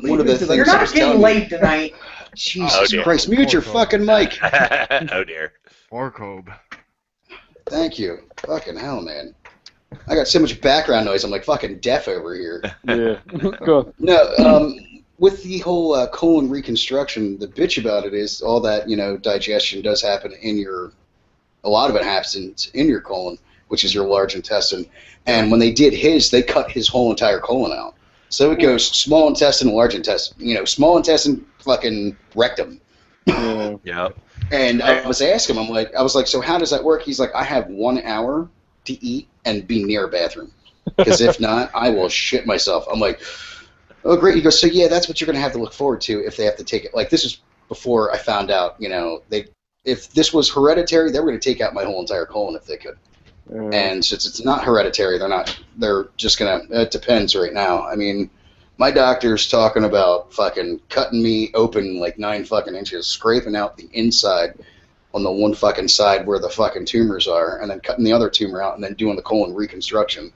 One of the things You're not getting laid tonight. Jesus Christ! Mute your fucking mic. Oh dear. Barcode. Thank you. Fucking hell, man. I got so much background noise. I'm like fucking deaf over here. Yeah. Go on. No. With the whole colon reconstruction, the bitch about it is all that digestion does happen in your. A lot of it happens in your colon, which is your large intestine. And when they did his, they cut his whole entire colon out. So it goes small intestine, large intestine. Small intestine, fucking rectum. Yeah. And I was asking him, I was like, so how does that work? He's like, I have 1 hour to eat and be near a bathroom. Because if not, I will shit myself. I'm like, oh, great. He goes, so yeah, that's what you're going to have to look forward to if they have to take it. Like, this is before I found out, if this was hereditary, they were going to take out my whole entire colon if they could. And since it's not hereditary, they're just going to, it depends right now. I mean, my doctor's talking about fucking cutting me open like 9 fucking inches, scraping out the inside on the one fucking side where the fucking tumors are, and then cutting the other tumor out and then doing the colon reconstruction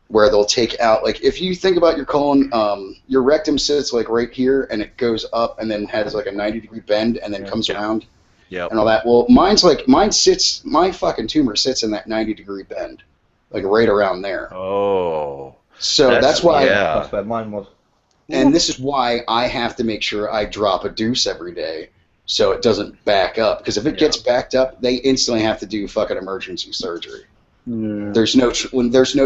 where they'll take out, like, if you think about your colon, your rectum sits like right here and it goes up and then has like a 90-degree bend and then comes around. Yep. And all that. Well, my fucking tumor sits in that 90-degree bend, like right around there. Oh. So that's why. Yeah. That's where mine was. And this is why I have to make sure I drop a deuce every day, so it doesn't back up. Because if it gets backed up, they instantly have to do fucking emergency surgery. There's no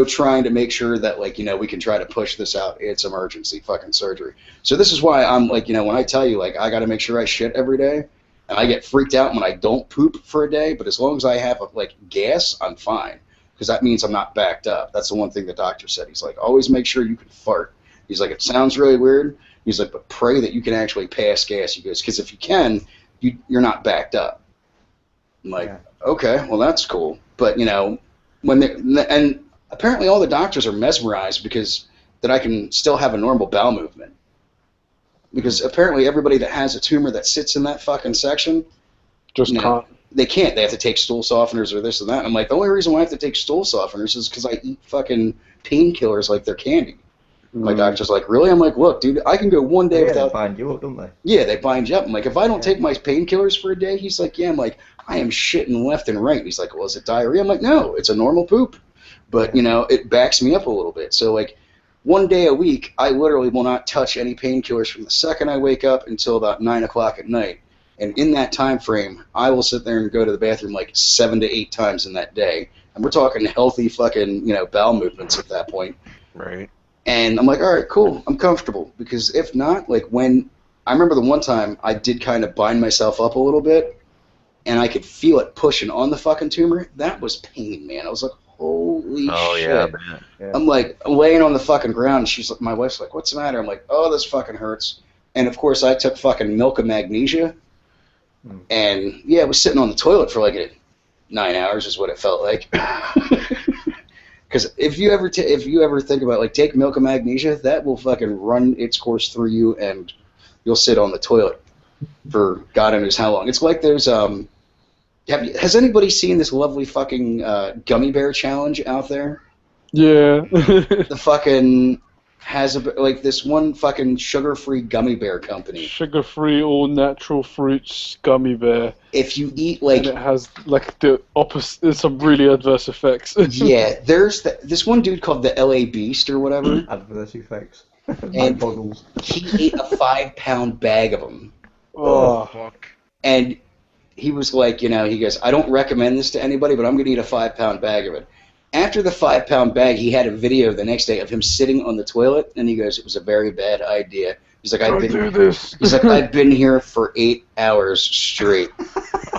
trying to make sure that we can try to push this out. It's emergency fucking surgery. So this is why I'm like when I tell you I got to make sure I shit every day. And I get freaked out when I don't poop for a day, but as long as I have gas, I'm fine, because that means I'm not backed up. That's the one thing the doctor said. He's like, always make sure you can fart. He's like, it sounds really weird. He's like, but pray that you can actually pass gas. He goes, because if you can, you're not backed up. I'm like, okay, well that's cool. But and apparently all the doctors are mesmerized because that I can still have a normal bowel movement. Because apparently everybody that has a tumor that sits in that fucking section, Just can't. they can't. They have to take stool softeners or this and that. I'm like, the only reason why I have to take stool softeners is because I eat fucking painkillers like they're candy. My doctor's like, really? I'm like, look, dude, I can go one day without... They bind you up, don't they? Yeah, they bind you up. I'm like, if I don't take my painkillers for a day, he's like, yeah. I'm like, I am shitting left and right. He's like, well, is it diarrhea? I'm like, no, it's a normal poop. But, you know, it backs me up a little bit. So, like, one day a week, I literally will not touch any painkillers from the second I wake up until about 9 o'clock at night. And in that time frame, I will sit there and go to the bathroom like 7 to 8 times in that day. And we're talking healthy fucking, you know, bowel movements at that point. Right. And I'm like, all right, cool, I'm comfortable. Because if not, like when, I remember the one time I did kind of bind myself up a little bit, and I could feel it pushing on the fucking tumor. That was pain, man. I was like, holy shit. Oh, yeah, man. Yeah. I'm like laying on the fucking ground, and she's like, my wife's like, what's the matter? I'm like, oh, this fucking hurts. And of course, I took fucking milk of magnesia, and yeah, I was sitting on the toilet for like 9 hours is what it felt like. Because if you ever think about like take milk of magnesia, that will fucking run its course through you, and you'll sit on the toilet for God knows how long. It's like there's has anybody seen this lovely fucking gummy bear challenge out there? Yeah. The fucking like this one fucking sugar-free gummy bear company. Sugar-free, all-natural fruits gummy bear. If you eat like... And it has like the opposite, some really adverse effects. Yeah, there's this one dude called the LA Beast or whatever. Adverse effects. And he ate a 5-pound bag of them. Oh, fuck. And he was like, you know, he goes, I don't recommend this to anybody, but I'm going to eat a 5-pound bag of it. After the 5-pound bag, he had a video the next day of him sitting on the toilet, and he goes, it was a very bad idea. He's like, don't do this. He's like, I've been here for 8 hours straight.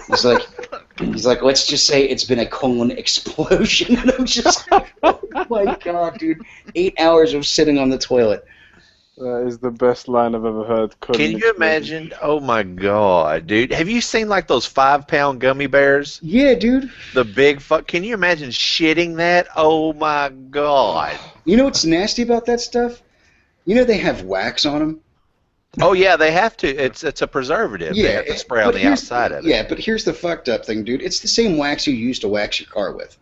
He's like, let's just say it's been a colon explosion. And I'm just like, oh my God, dude. 8 hours of sitting on the toilet. That is the best line I've ever heard. Can you imagine? Oh my God, dude! Have you seen like those 5-pound gummy bears? Yeah, dude. The big fuck. Can you imagine shitting that? Oh my God! You know what's nasty about that stuff? You know they have wax on them. Oh yeah, they have to. It's a preservative. Yeah, they have to spray on the outside of it. Yeah, but here's the fucked up thing, dude. It's the same wax you use to wax your car with.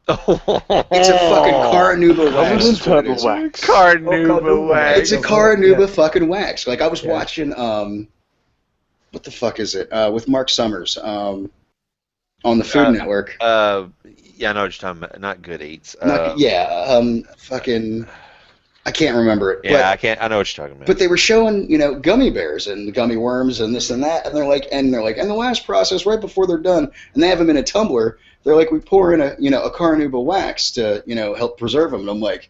It's a fucking Carnauba wax. Is what it is. Carnauba wax. It's a Carnauba fucking wax. Like I was watching, what the fuck is it? With Mark Summers, on the Food Network. Yeah, I know what you're talking about. Not Good Eats. Fucking. I can't remember it. Yeah, I know what you're talking about. But they were showing, you know, gummy bears and gummy worms and this and that, and they're like, and the last process right before they're done, and they have them in a tumbler. They're like, we pour in a Carnauba wax to, you know, help preserve them. And I'm like,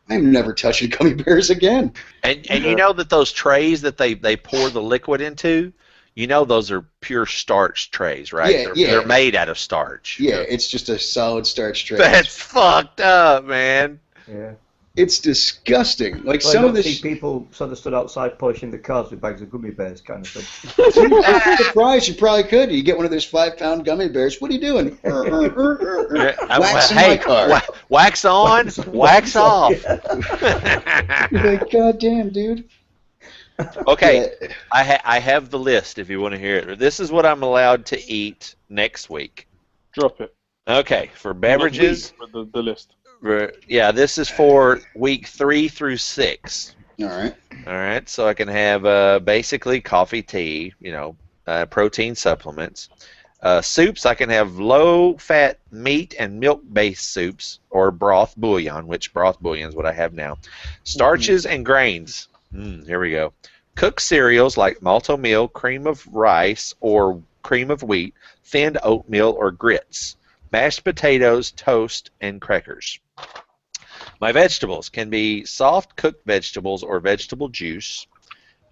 I'm never touching gummy bears again. And you know that those trays that they pour the liquid into, you know those are pure starch trays, right? They're made out of starch. Yeah, it's just a solid starch tray. That's fucked up, man. Yeah. It's disgusting. Like well, some of the people sort of stood outside polishing the cars with bags of gummy bears, kind of thing. I'm surprised you probably could. You get one of those 5-pound gummy bears. What are you doing? Wax in my car. Wax on, wax off. You're like, God damn, dude. Okay, I have the list if you want to hear it. This is what I'm allowed to eat next week. Drop it. Okay, for beverages. The list. Yeah, this is for week 3 through 6. All right. So I can have basically coffee, tea, you know, protein supplements. Soups, I can have low-fat meat and milk-based soups or broth bouillon, which broth bouillon is what I have now. Starches and grains. Here we go. Cooked cereals like malto meal, cream of rice, or cream of wheat, thinned oatmeal, or grits. Mashed potatoes, toast, and crackers. My vegetables can be soft cooked vegetables or vegetable juice.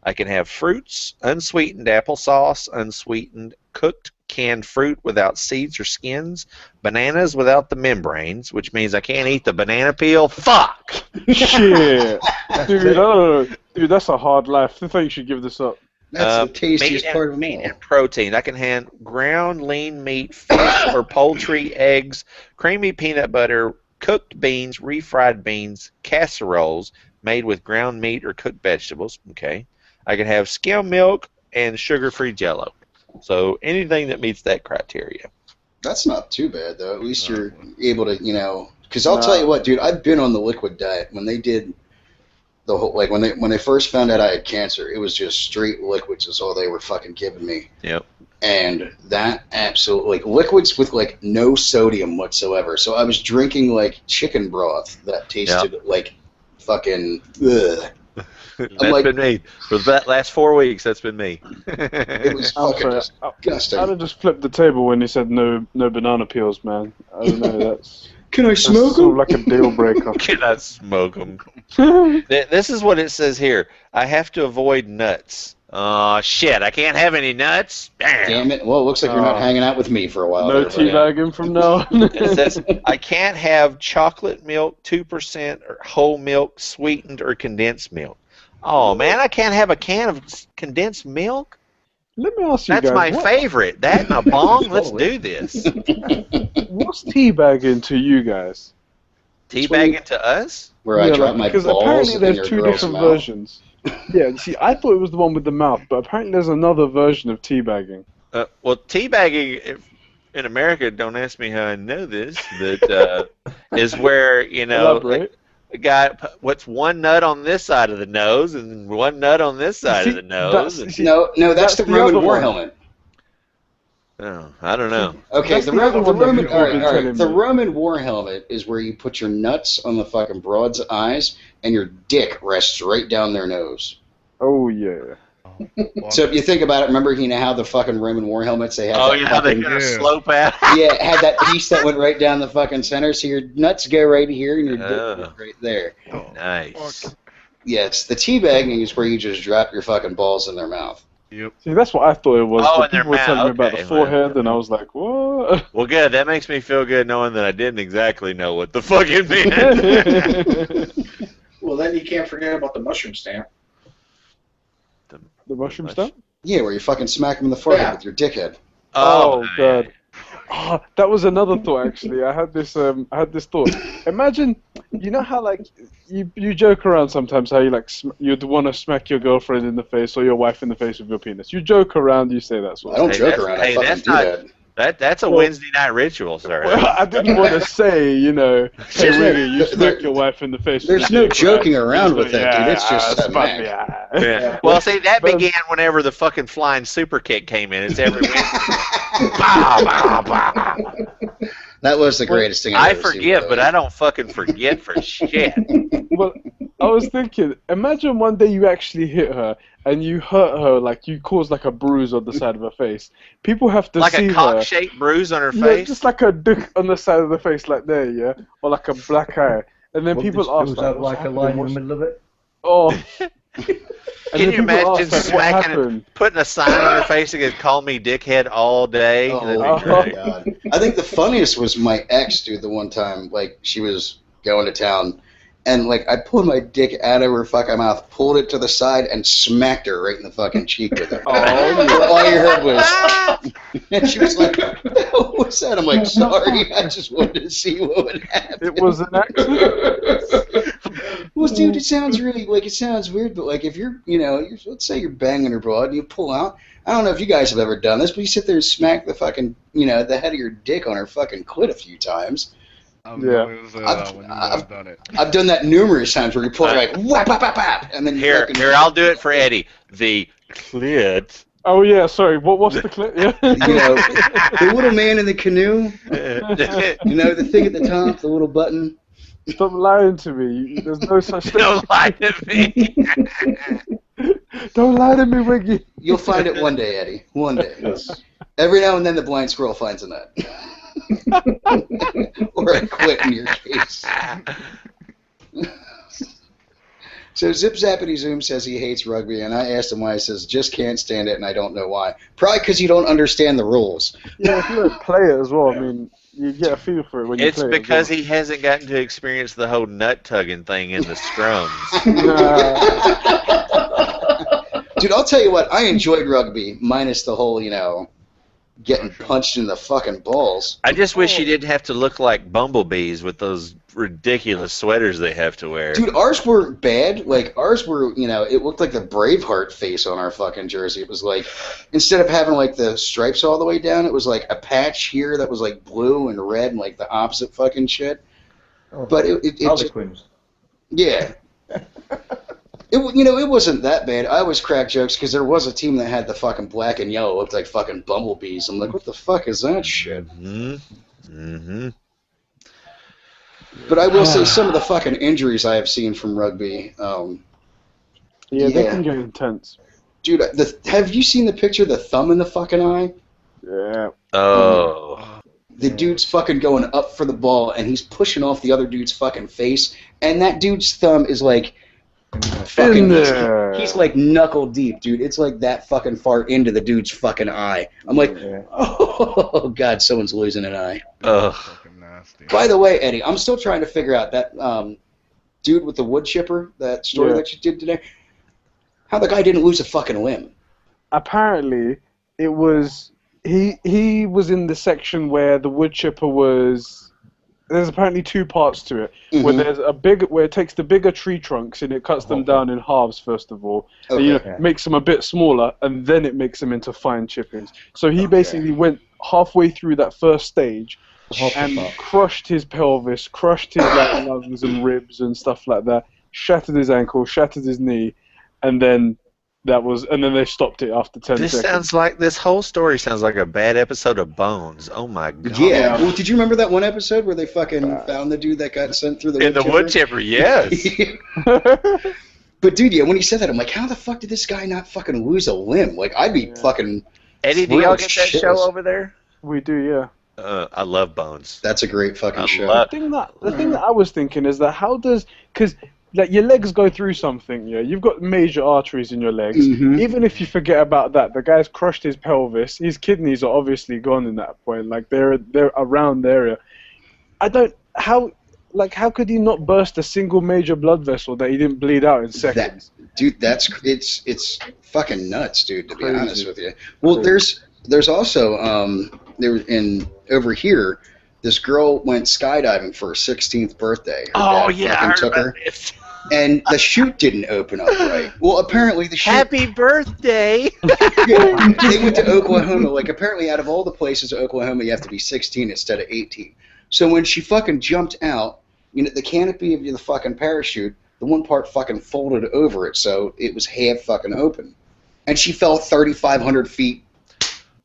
I can have fruits, unsweetened applesauce, unsweetened cooked canned fruit without seeds or skins, bananas without the membranes, which means I can't eat the banana peel. Fuck! Shit. Dude, that's a hard life. I think you should give this up. That's the tastiest part of meat and protein. I can have ground lean meat, fish or poultry, eggs, creamy peanut butter, cooked beans, refried beans, casseroles made with ground meat or cooked vegetables. Okay. I can have skim milk and sugar-free Jello. So anything that meets that criteria. That's not too bad, though. At least you're able to, because I'll tell you what, dude, I've been on the liquid diet. When they did the whole, like, when they first found out I had cancer, it was just straight liquids is all they were fucking giving me. Yep. And that absolutely, like, liquids with, like, no sodium whatsoever. So I was drinking, like, chicken broth that tasted like fucking, ugh. That's been me. For the last 4 weeks, that's been me. It was fucking disgusting. I'd have just flipped the table when he said no banana peels, man. I don't know, that's... Can I smoke sort them? of like a deal breaker. Can I smoke them? This is what it says here. I have to avoid nuts. Oh, shit. I can't have any nuts? Damn it. Well, it looks like you're not hanging out with me for a while. No there, buddy. teabagging from now on. It says, I can't have chocolate milk, 2% or whole milk, sweetened, or condensed milk. Oh, man, I can't have a can of condensed milk? Let me ask you That's guys. my favorite. That and a bong? Let's do this. What's teabagging to you guys? Teabagging to us? Where I drop my because balls apparently in there's your two girl's different mouth. versions. Yeah, see, I thought it was the one with the mouth, but apparently there's another version of teabagging. Well, teabagging in America, don't ask me how I know this, but is where, Elaborate. got what's one nut on this side of the nose and one nut on this side of the nose. No, that's That's the the Roman other war one. helmet. Oh, I don't know. Okay, That's the the other Roman, one that people have been all right. telling The me. Roman war helmet is where you put your nuts on the fucking broad's eyes and your dick rests right down their nose. Oh, yeah. So if you think about it, remember how the fucking Roman war helmets, they had Oh, that yeah, they fucking, kind of slope out. yeah, it had that piece that went right down the fucking center, so your nuts go right here and your dick goes right there. Nice. Yes, the teabagging is where you just drop your fucking balls in their mouth. See, that's what I thought it was. Oh, but in their people were telling me mouth. about the Okay, forehead, and I was like, what? Well, good. That makes me feel good knowing that I didn't exactly know what the fuck it meant. Well, then you can't forget about the mushroom stamp. The mushroom stamp? Yeah, where you fucking smack them in the forehead Yeah. with your dickhead. Oh, God. Oh, that was another thought, actually. I had this thought. Imagine, you know how, like, you joke around sometimes how you, like, you'd want to smack your girlfriend in the face or your wife in the face with your penis. You joke around, you say that sort I of don't Hey, joke that's- around. hey, I fucking that's do not- that. That's a Well- Wednesday night ritual, sir. Well, I didn't want to say, hey, Wiggy, you smack your wife in the face. There's with no your dick, joking right? around with that, dude. It's just a spun smack. me, ah. Yeah. Well, see, that But- began whenever the fucking flying super kick came in. It's every Wednesday. Bah, bah, bah. That was the greatest thing I I've ever seen, forgive, by the but way. I don't fucking forget for shit. Well, I was thinking, imagine one day you actually hit her and you hurt her, like you caused like a bruise on the side of her face. People have to Like see a her. cock-shaped bruise on her Yeah, face. just like a dick on the side of the face, like there, yeah, or like a black eye. And then Well, people this ask, goes like, out what's like a happening? line in the What's- middle of it. Oh. And Can then you people imagine ask, like, what smacking happened? putting a sign on her face that could call me dickhead all day? That'd be Oh my great. god! I think the funniest was my ex, dude. The one time, like, she was going to town, and like I pulled my dick out of her fucking mouth, pulled it to the side, and smacked her right in the fucking cheek with it. Oh, All you heard was, and she was like, "What the hell was that?" I'm like, "Sorry, I just wanted to see what would happen." it was an accident. Well, dude, it sounds really like it sounds weird, but like if let's say you're banging her broad and you pull out. I don't know if you guys have ever done this, but you sit there and smack the fucking, the head of your dick on her fucking clit a few times. Yeah. I've done it. I've done that numerous times where you pull it like whap whap whap whap, and then you Here, fucking, I'll do it for Eddie. The clit. Oh yeah, sorry. What's the clip? Yeah. the little man in the canoe, the thing at the top, the little button. Stop lying to me. There's no such thing. Don't lie to me. Don't lie to me, Wiggy. You'll find it one day, Eddie. One day. Every now and then, the blind squirrel finds a nut, or a clit in your case. So Zip Zappity Zoom says he hates rugby, and I asked him why. He says, just can't stand it, and I don't know why. Probably because you don't understand the rules. Yeah, if you don't play it as well, I mean, you get a feel for it when you It's play because it. he hasn't gotten to experience the whole nut tugging thing in the scrums. Nah. Dude, I'll tell you what, I enjoyed rugby, minus the whole, getting punched in the fucking balls. I just wish you didn't have to look like bumblebees with those ridiculous sweaters they have to wear. Dude, ours were bad. Like, ours were, it looked like the Braveheart face on our fucking jersey. It was like, instead of having, like, the stripes all the way down, it was like a patch here that was, like, blue and red and, like, the opposite fucking shit. Oh, But it Harlequins. yeah. It wasn't that bad. I always crack jokes because there was a team that had the fucking black and yellow, looked like fucking bumblebees. I'm like, what the fuck is that shit? Mm-hmm. But I will say some of the fucking injuries I have seen from rugby. They can get intense. Dude, have you seen the picture of the thumb in the fucking eye? Yeah. Oh. The dude's fucking going up for the ball, and he's pushing off the other dude's fucking face, and that dude's thumb is like fucking. He's like knuckle deep, dude. It's like that fucking far into the dude's fucking eye. I'm like, oh god, someone's losing an eye. Ugh. Fucking nasty. By the way, Eddie, I'm still trying to figure out that dude with the wood chipper, that story that you did today. How the guy didn't lose a fucking limb? Apparently, it was he was in the section where the wood chipper was. There's apparently two parts to it. Where there's where it takes the bigger tree trunks and it cuts them down in halves first of all, and makes them a bit smaller, and then it makes them into fine chippings. So he basically went halfway through that first stage and crushed his pelvis, crushed his lungs and ribs and stuff like that, shattered his ankle, shattered his knee, and then they stopped it after 10 seconds. This whole story sounds like a bad episode of Bones. Oh my god. Yeah. Well, did you remember that one episode where they fucking found the dude that got sent through the wood chipper? Yes. But dude, when he said that, I'm like, how the fuck did this guy not fucking lose a limb? Like, I'd be fucking. Eddie, do y'all get that show over there? We do, yeah. I love Bones. That's a great fucking show. The thing that I was thinking is that because like your legs go through something, you've got major arteries in your legs. Even if you forget about that, the guy's crushed his pelvis. His kidneys are obviously gone in that point. Like they're around the area. How could he not burst a single major blood vessel that he didn't bleed out in seconds? It's fucking nuts, dude. To be honest with you. Well, there's also over here. This girl went skydiving for her 16th birthday. Her dad took her. And the chute didn't open up right. Well, apparently the chute... Happy birthday! They went to Oklahoma. Like, apparently out of all the places in Oklahoma, you have to be 16 instead of 18. So when she fucking jumped out, the canopy of the fucking parachute, the one part fucking folded over it, so it was half fucking open. And she fell 3,500 feet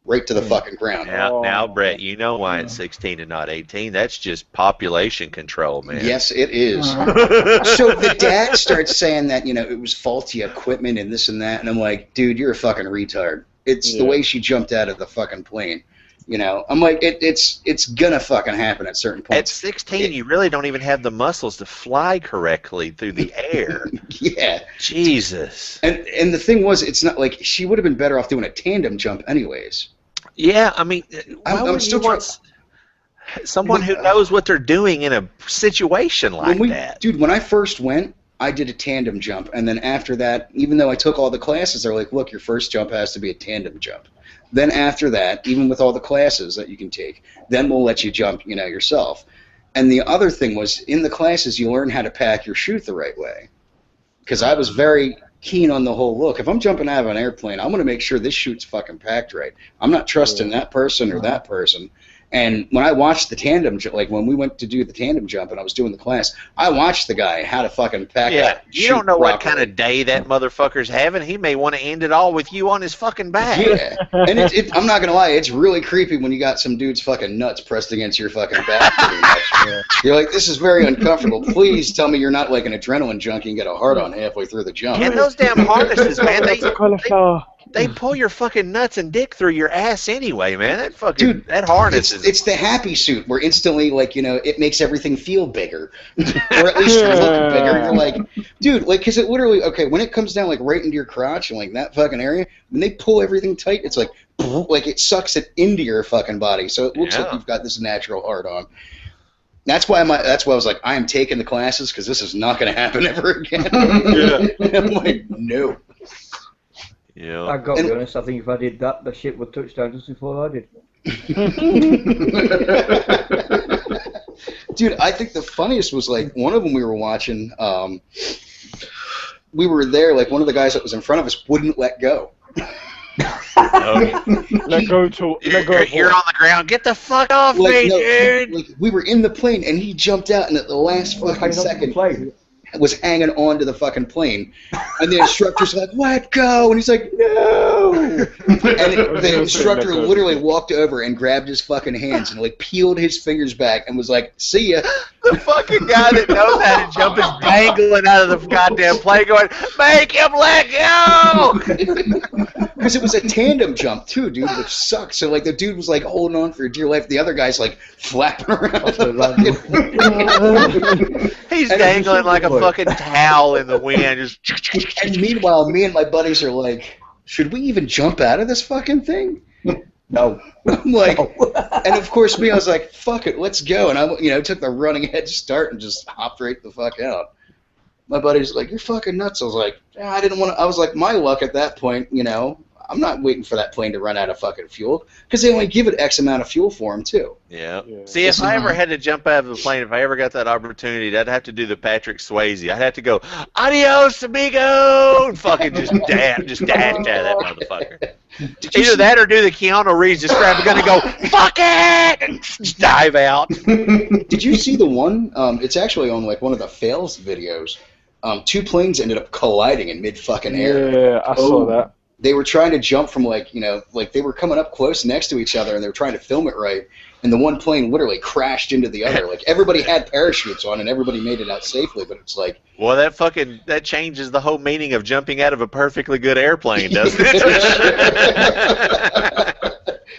right to the fucking ground. Now, Brett, you know why it's 16 and not 18. That's just population control, man. Yes, it is. So the dad starts saying that, it was faulty equipment and this and that, and I'm like, dude, you're a fucking retard. It's the way she jumped out of the fucking plane. I'm like, it's gonna fucking happen at certain points. At 16, you really don't even have the muscles to fly correctly through the air. Yeah. Jesus. And the thing was, it's not like she would have been better off doing a tandem jump anyways. Yeah, I mean, why would you want someone who knows what they're doing in a situation like that? Dude, when I first went, I did a tandem jump, and then after that, even though I took all the classes, they're like, look, your first jump has to be a tandem jump. Then after that, even with all the classes that you can take, then we'll let you jump, yourself. And the other thing was, in the classes, you learn how to pack your chute the right way. Because I was very keen on the whole look. If I'm jumping out of an airplane, I'm going to make sure this chute's fucking packed right. I'm not trusting that person or that person. And when I watched the tandem, like when we went to do the tandem jump and I was doing the class, I watched the guy how to fucking pack that chute you don't know properly. What kind of day that motherfucker's having. He may want to end it all with you on his fucking back. Yeah, and I'm not going to lie, it's really creepy when you got some dude's fucking nuts pressed against your fucking back pretty much. You're like, this is very uncomfortable. Please tell me you're not like an adrenaline junkie and get a hard-on halfway through the jump. And those damn harnesses, man, they pull your fucking nuts and dick through your ass anyway, man. That fucking that harness it's the happy suit where instantly, like, it makes everything feel bigger. Or at least look bigger. You're like, dude, like, because it literally, when it comes down, like, right into your crotch and, like, that fucking area, when they pull everything tight, it's like it sucks it into your fucking body. So it looks like you've got this natural hard-on. That's why I was like, I am taking the classes because this is not going to happen ever again. And I'm like, no. Yeah. I got to be honest, I think if I did that, the ship would touch down just before I did. Dude, I think the funniest was like one of them we were watching. We were there, like one of the guys that was in front of us wouldn't let go. Let go. You're on the ground. Get the fuck off me, dude. Like, we were in the plane, and he jumped out, and at the last fucking second was hanging on to the fucking plane. And the instructor's like, let go! And he's like, no! And the instructor literally walked over and grabbed his fucking hands and like peeled his fingers back and was like, see ya. The fucking guy that knows how to jump is dangling out of the goddamn plane going, make him let go! Because it was a tandem jump too, dude, which sucks. So like the dude was like holding on for dear life. The other guy's like flapping around. He's dangling like a fucking towel in the wind. Just... And meanwhile, me and my buddies are like, should we even jump out of this fucking thing? No. I'm like, and of course me, I was like, fuck it, let's go. And I, took the running head start and just hopped right the fuck out. My buddy's like, you're fucking nuts. I was like, I didn't want to. I was like, my luck at that point, I'm not waiting for that plane to run out of fucking fuel because they only give it X amount of fuel for them too. Yeah. See, if I ever had to jump out of the plane, if I ever got that opportunity, I'd have to do the Patrick Swayze. I'd have to go, adios, amigo, and fucking just dash out of that motherfucker. Either that or do the Keanu Reeves, just grab a gun and go, fuck it, and just dive out. Did you see the one? It's actually on like one of the fails videos. Two planes ended up colliding in mid fucking air. Yeah, I saw that. They were trying to jump from like they were coming up close next to each other and they were trying to film it right. And the one plane literally crashed into the other. Like everybody had parachutes on and everybody made it out safely, but it's like. Well, that changes the whole meaning of jumping out of a perfectly good airplane, doesn't it?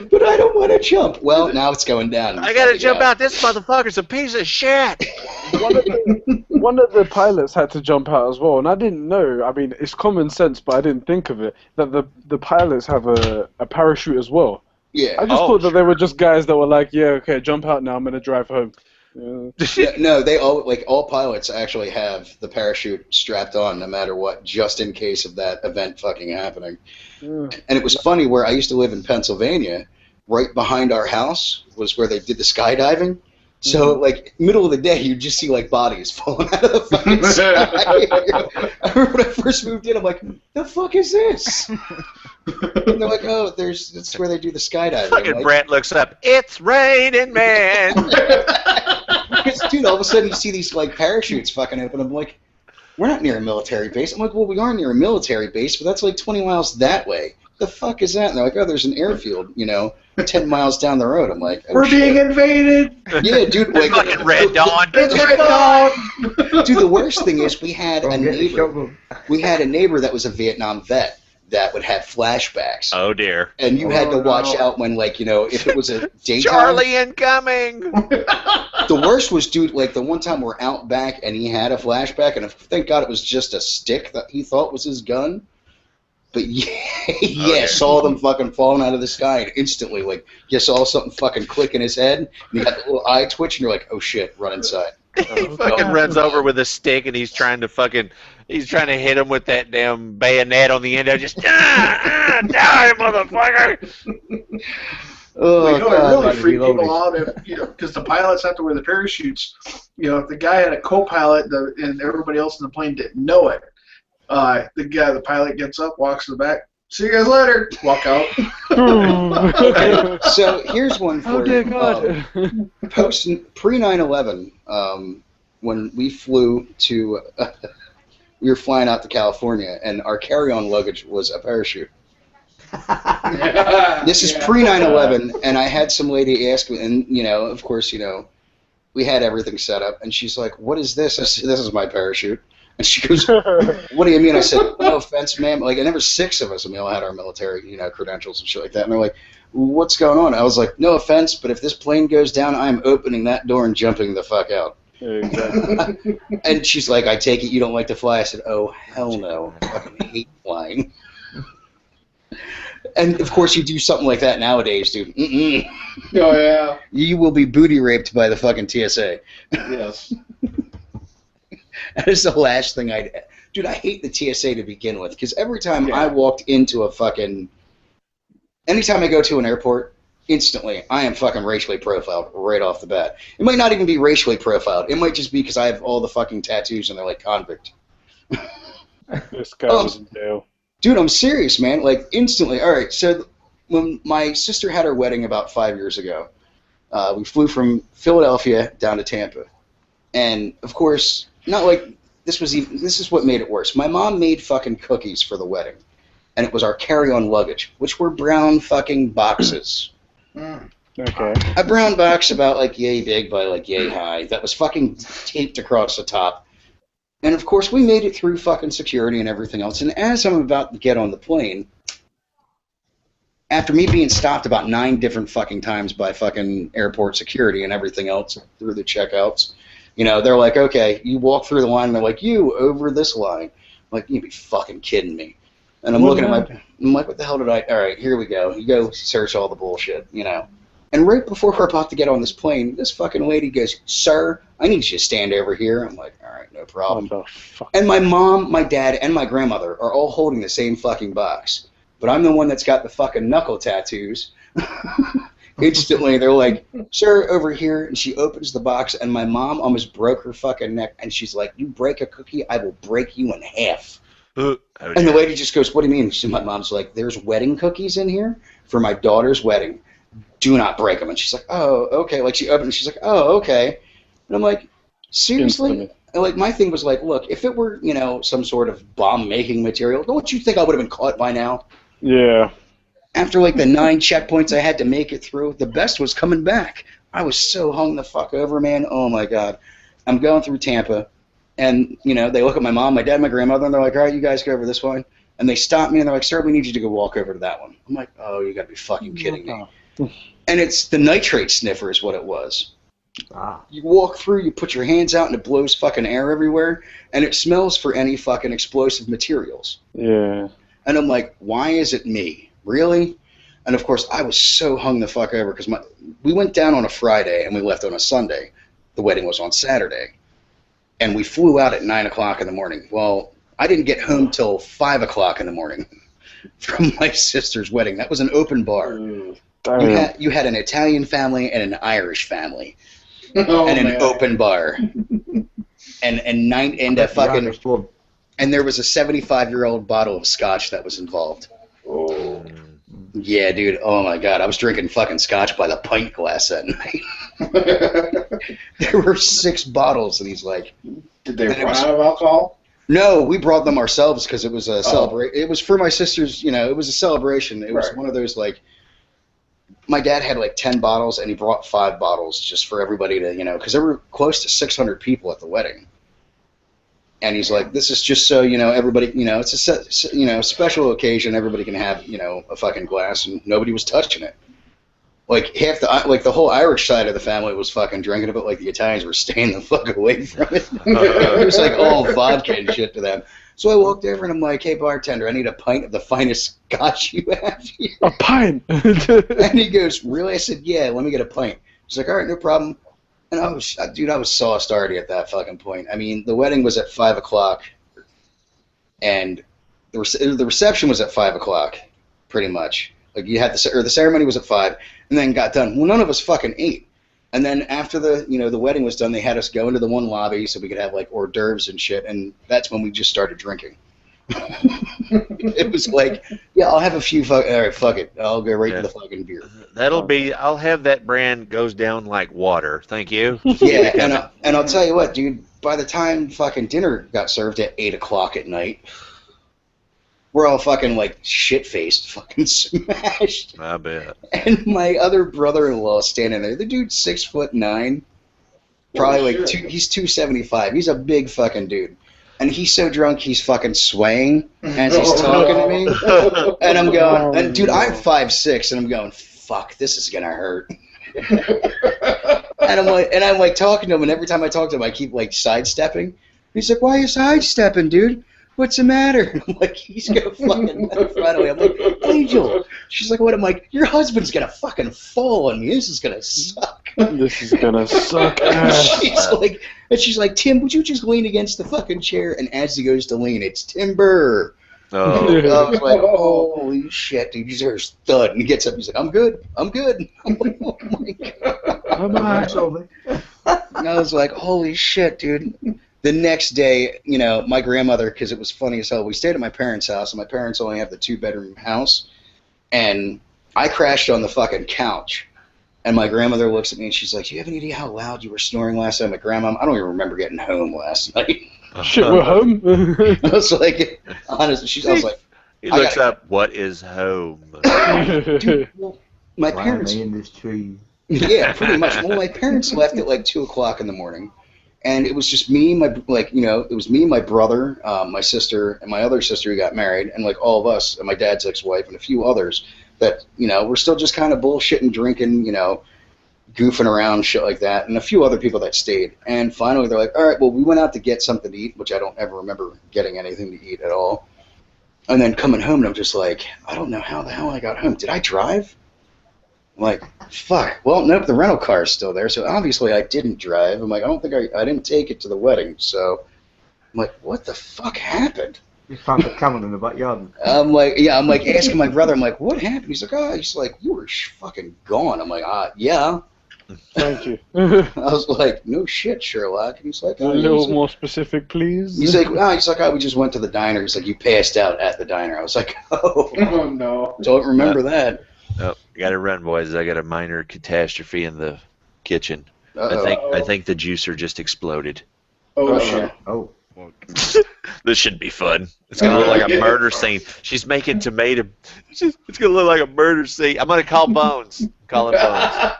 But I don't want to jump. Well, now it's going down. I gotta jump out. This motherfucker's a piece of shit. One of the pilots had to jump out as well, and I didn't know. I mean, it's common sense, but I didn't think of it that the pilots have a parachute as well. Yeah. I just thought that they were just guys that were like, yeah, okay, jump out now. I'm gonna drive home. Yeah, no, they all pilots actually have the parachute strapped on no matter what, just in case of that event fucking happening. And it was funny where I used to live in Pennsylvania. Right behind our house was where they did the skydiving. So, like, middle of the day, you'd just see, like, bodies falling out of the fucking sky. I remember when I first moved in, I'm like, the fuck is this? And they're like, oh, that's where they do the skydiving. Fucking like, Brett looks up, it's raining, man. Because, dude, all of a sudden you see these, like, parachutes fucking open. I'm like, we're not near a military base. I'm like, well, we are near a military base, but that's like 20 miles that way. The fuck is that? And they're like, oh, there's an airfield, 10 miles down the road. I'm like, oh, we're being invaded. Yeah, dude. Like, fucking Red Dawn. It's Red Dawn. Dude, the worst thing is we had a neighbor. We had a neighbor that was a Vietnam vet that would have flashbacks. Oh dear. And you had to watch out when, like, if it was a daytime. Charlie incoming. The worst was, dude, like the one time we're out back and he had a flashback, and thank God it was just a stick that he thought was his gun. But yeah, saw them fucking falling out of the sky, and instantly, like, you saw something fucking click in his head, and you got the little eye twitch, and you're like, oh shit, run inside. He fucking runs over with a stick, and he's trying to hit him with that damn bayonet on the end. Just die, motherfucker. Oh, it really freaked people out because the pilots have to wear the parachutes. If the guy had a co-pilot and everybody else in the plane didn't know it, the pilot gets up, walks to the back. See you guys later. Walk out. Okay, so here's one for you. God. Pre 9/11, when we flew to, we were flying out to California, and our carry-on luggage was a parachute. This is pre 9/11, and I had some lady ask me, and of course, we had everything set up, and she's like, "What is this?" I said, "This is my parachute." And she goes, "What do you mean?" I said, "No offense, ma'am. Like, and there were 6 of us, and we all had our military, credentials and shit like that." And they're like, "What's going on?" I was like, "No offense, but if this plane goes down, I'm opening that door and jumping the fuck out." Exactly. And she's like, "I take it you don't like to fly." I said, "Oh, hell no. I fucking hate flying." And, of course, you do something like that nowadays, dude. Mm-mm. Oh, yeah. You will be booty raped by the fucking TSA. Yes. That is the last thing dude, I hate the TSA to begin with, because every time I walked into a fucking, anytime I go to an airport, instantly, I am fucking racially profiled right off the bat. It might not even be racially profiled. It might just be because I have all the fucking tattoos and they're like convict. This guy was in jail. Dude, I'm serious, man. Like, instantly. All right, so when my sister had her wedding about 5 years ago, we flew from Philadelphia down to Tampa. And, of course, not like this is what made it worse. My mom made fucking cookies for the wedding. And it was our carry-on luggage, which were brown fucking boxes. Okay. A brown box about like yay big by like yay high that was fucking taped across the top. And of course we made it through fucking security and everything else. And as I'm about to get on the plane, after me being stopped about 9 different fucking times by fucking airport security and everything else through the checkouts, you know, they're like, okay, you walk through the line and they're like, you over this line. I'm like, you be fucking kidding me. And I'm looking at I'm like, what the hell did I, all right, here we go. You go search all the bullshit, you know. And right before we're about to get on this plane, this fucking lady goes, sir, I need you to stand over here. I'm like, all right, no problem. What the fuck? And my mom, my dad, and my grandmother are all holding the same fucking box. But I'm the one that's got the fucking knuckle tattoos. Instantly, they're like, sir, over here. And she opens the box, and my mom almost broke her fucking neck. And she's like, you break a cookie, I will break you in half. And the lady just goes, what do you mean? My mom's like, there's wedding cookies in here for my daughter's wedding. Do not break them. And she's like, oh, okay. Like, she opened and she's like, oh, okay. And I'm like, seriously? And like, my thing was like, look, if it were, you know, some sort of bomb-making material, don't you think I would have been caught by now? Yeah. After, like, the 9 checkpoints I had to make it through, the best was coming back. I was so hung the fuck over, man. Oh, my God. I'm going through Tampa. And, you know, they look at my mom, my dad, my grandmother, and they're like, all right, you guys go over this one. And they stop me, and they're like, sir, we need you to go walk over to that one. I'm like, oh, you got to be fucking kidding me. And it's the nitrate sniffer is what it was. You walk through, you put your hands out, and it blows fucking air everywhere, and it smells for any fucking explosive materials. Yeah. And I'm like, why is it me? Really? And, of course, I was so hung the fuck over because we went down on a Friday, and we left on a Sunday. The wedding was on Saturday. And we flew out at 9 o'clock in the morning. Well, I didn't get home till 5 o'clock in the morning from my sister's wedding. That was an open bar. You had an Italian family and an Irish family, and an open bar, and a fucking, and there was a 75-year-old bottle of scotch that was involved. Oh. Yeah, dude. Oh my God, I was drinking fucking scotch by the pint glass that night. There were 6 bottles, and he's like, did they run out of alcohol? No, we brought them ourselves because it was a celebration. It was for my sister's, you know, it was a celebration. It was one of those, like, my dad had like 10 bottles, and he brought 5 bottles just for everybody to, you know, because there were close to 600 people at the wedding. And he's like, this is just so, you know, everybody, you know, it's a, you know, special occasion. Everybody can have, you know, a fucking glass, and nobody was touching it. Like, the whole Irish side of the family was fucking drinking it, but, like, the Italians were staying the fuck away from it. It was, like, all vodka and shit to them. So I walked over, and I'm like, hey, bartender, I need a pint of the finest scotch you have here. A pint? And he goes, really? I said, yeah, let me get a pint. He's like, all right, no problem. And I was sauced already at that fucking point. I mean, the wedding was at 5 o'clock, and the reception was at 5 o'clock, pretty much. Like, you had the ceremony was at 5, and then got done. Well, none of us fucking ate. And then after the wedding was done, they had us go into the one lobby so we could have, like, hors d'oeuvres and shit, and that's when we just started drinking. It was like, yeah, I'll have a few, all right, fuck it. I'll go right to the fucking beer. I'll have that brand goes down like water. Thank you. Yeah, and I'll tell you what, dude, by the time fucking dinner got served at 8 o'clock at night, we're all fucking, like, shit-faced, fucking smashed. I bet. And my other brother-in-law standing there, the dude's 6'9", probably like he's 275. He's a big fucking dude. And he's so drunk, he's fucking swaying as he's talking to me. And I'm going, and dude, I'm 5'6", and I'm going, fuck, this is gonna hurt. And I'm like talking to him, and every time I talk to him, I keep, like, sidestepping. He's like, why are you sidestepping, dude? What's the matter? And I'm like, he's gonna fucking front away. I'm like, Angel. She's like, what? I'm like, your husband's gonna fucking fall on me. This is gonna suck. This is gonna suck. She's like, Tim, would you just lean against the fucking chair? And as he goes to lean, it's timber. Oh. I was like, holy shit, dude, you're a stud. And he gets up, he's like, I'm good. I'm like, oh my god. And I was like, holy shit, dude. The next day, you know, my grandmother, because it was funny as hell, we stayed at my parents' house, and my parents only have the 2-bedroom house, and I crashed on the fucking couch. And my grandmother looks at me and she's like, do you have any idea how loud you were snoring last night? My grandma, I don't even remember getting home last night. Shit, we're home. I was like, honestly, I was like, he looks up, what is home? Dude, well, my parents. in this tree. Yeah, pretty much. Well, my parents left at like 2 o'clock in the morning, and it was just me, it was me, my brother, my sister, and my other sister who got married, and like all of us, and my dad's ex-wife, and a few others that, you know, we're still just kind of bullshitting, drinking, you know, goofing around, shit like that, and a few other people that stayed. And finally, they're like, all right, well, we went out to get something to eat, which I don't ever remember getting anything to eat at all. And then coming home, and I'm just like, I don't know how the hell I got home. Did I drive? I'm like, fuck. Well, nope, the rental car is still there, so obviously I didn't drive. I'm like, I don't think I didn't take it to the wedding, so I'm like, what the fuck happened? You found the camel in the backyard. I'm like asking my brother, I'm like, what happened? He's like, you were fucking gone. I'm like, yeah. Thank you. I was like, no shit, Sherlock. And he's like, a little more specific, please. He's like, we just went to the diner. He's like, you passed out at the diner. I was like, oh no. Don't remember that. Oh, gotta run, boys. I got a minor catastrophe in the kitchen. Uh-oh. I think the juicer just exploded. Oh shit. Oh. This should be fun. It's gonna look like a murder scene. She's making tomato. It's gonna look like a murder scene. I'm gonna call Bones. Call him Bones.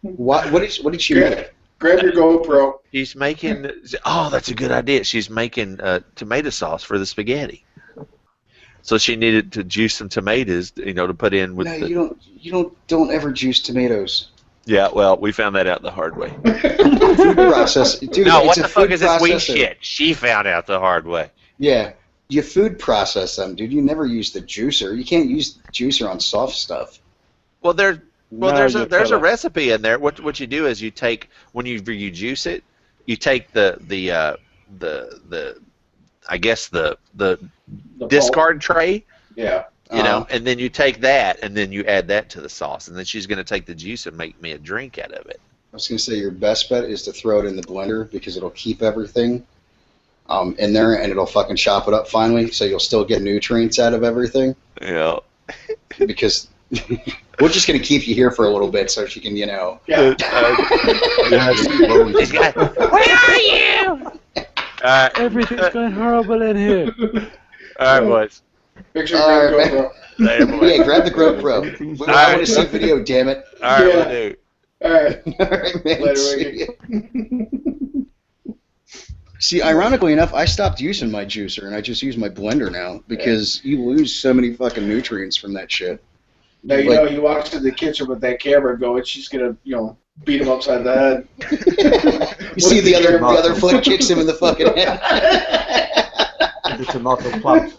What did she make? Grab your GoPro. She's making. Oh, that's a good idea. She's making tomato sauce for the spaghetti. So she needed to juice some tomatoes, you know, to put in with. No, you don't ever juice tomatoes. Yeah, well, we found that out the hard way. Food process, dude. No, it's what a the fuck food is this weed processor. shit? She found out the hard way. Yeah, you food process them, dude. You never use the juicer. You can't use the juicer on soft stuff. Well, there's No, a recipe in there. What you do is you take when you juice it, you take the I guess the discard tray. Yeah. You know, and then you take that, and then you add that to the sauce, and then she's going to take the juice and make me a drink out of it. I was going to say your best bet is to throw it in the blender because it'll keep everything in there, and it'll fucking chop it up finally, so you'll still get nutrients out of everything. Yeah. Because we're just going to keep you here for a little bit so she can, you know. Yeah. Where are you? Everything's going horrible in here. All right, boys. Make sure you grab the GoPro. Later, boys. Yeah, grab the GoPro. I want to see video, damn it. All right, Yeah. we'll do. All right. All right, man. Later, See Ricky. ya. See, ironically enough, I stopped using my juicer and I just use my blender now because you lose so many fucking nutrients from that shit. Now you know you walk to the kitchen with that camera going, she's gonna, beat him upside the head. You see the other foot kicks him in the fucking head. The tomato plant.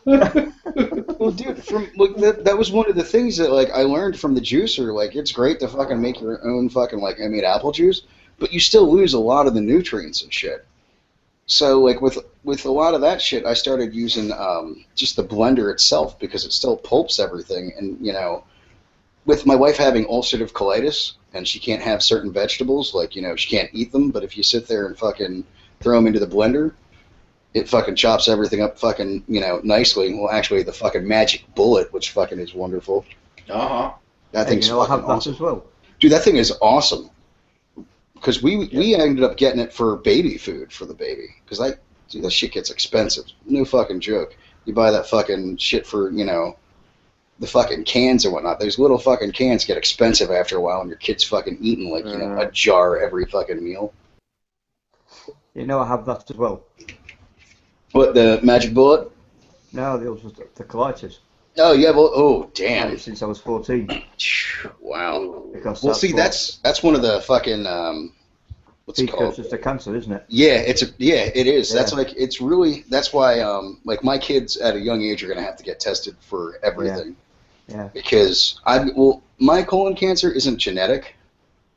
Well, dude, that was one of the things that I learned from the juicer. It's great to fucking make your own fucking apple juice, but you still lose a lot of the nutrients and shit. So with a lot of that shit, I started using just the blender itself because it still pulps everything. And with my wife having ulcerative colitis and she can't have certain vegetables, she can't eat them. But if you sit there and fucking throw them into the blender, it fucking chops everything up fucking, nicely. Well, actually, the fucking magic bullet, which fucking is wonderful. Uh-huh. That thing's I have fucking that awesome. as well. Dude, that thing is awesome. Because we ended up getting it for baby food for the baby. Because that shit gets expensive. No fucking joke. You buy that fucking shit for, the fucking cans or whatnot. Those little fucking cans get expensive after a while and your kid's fucking eating a jar every fucking meal. I have that as well. What, the magic bullet? No, the colitis. Oh, yeah, well, I've had damn. it since I was 14. Wow. Because Well, see, that's one of the fucking, what's it called? precursors to cancer, isn't it? Yeah, it is. Yeah. That's why, my kids at a young age are going to have to get tested for everything. Yeah. Because my colon cancer isn't genetic.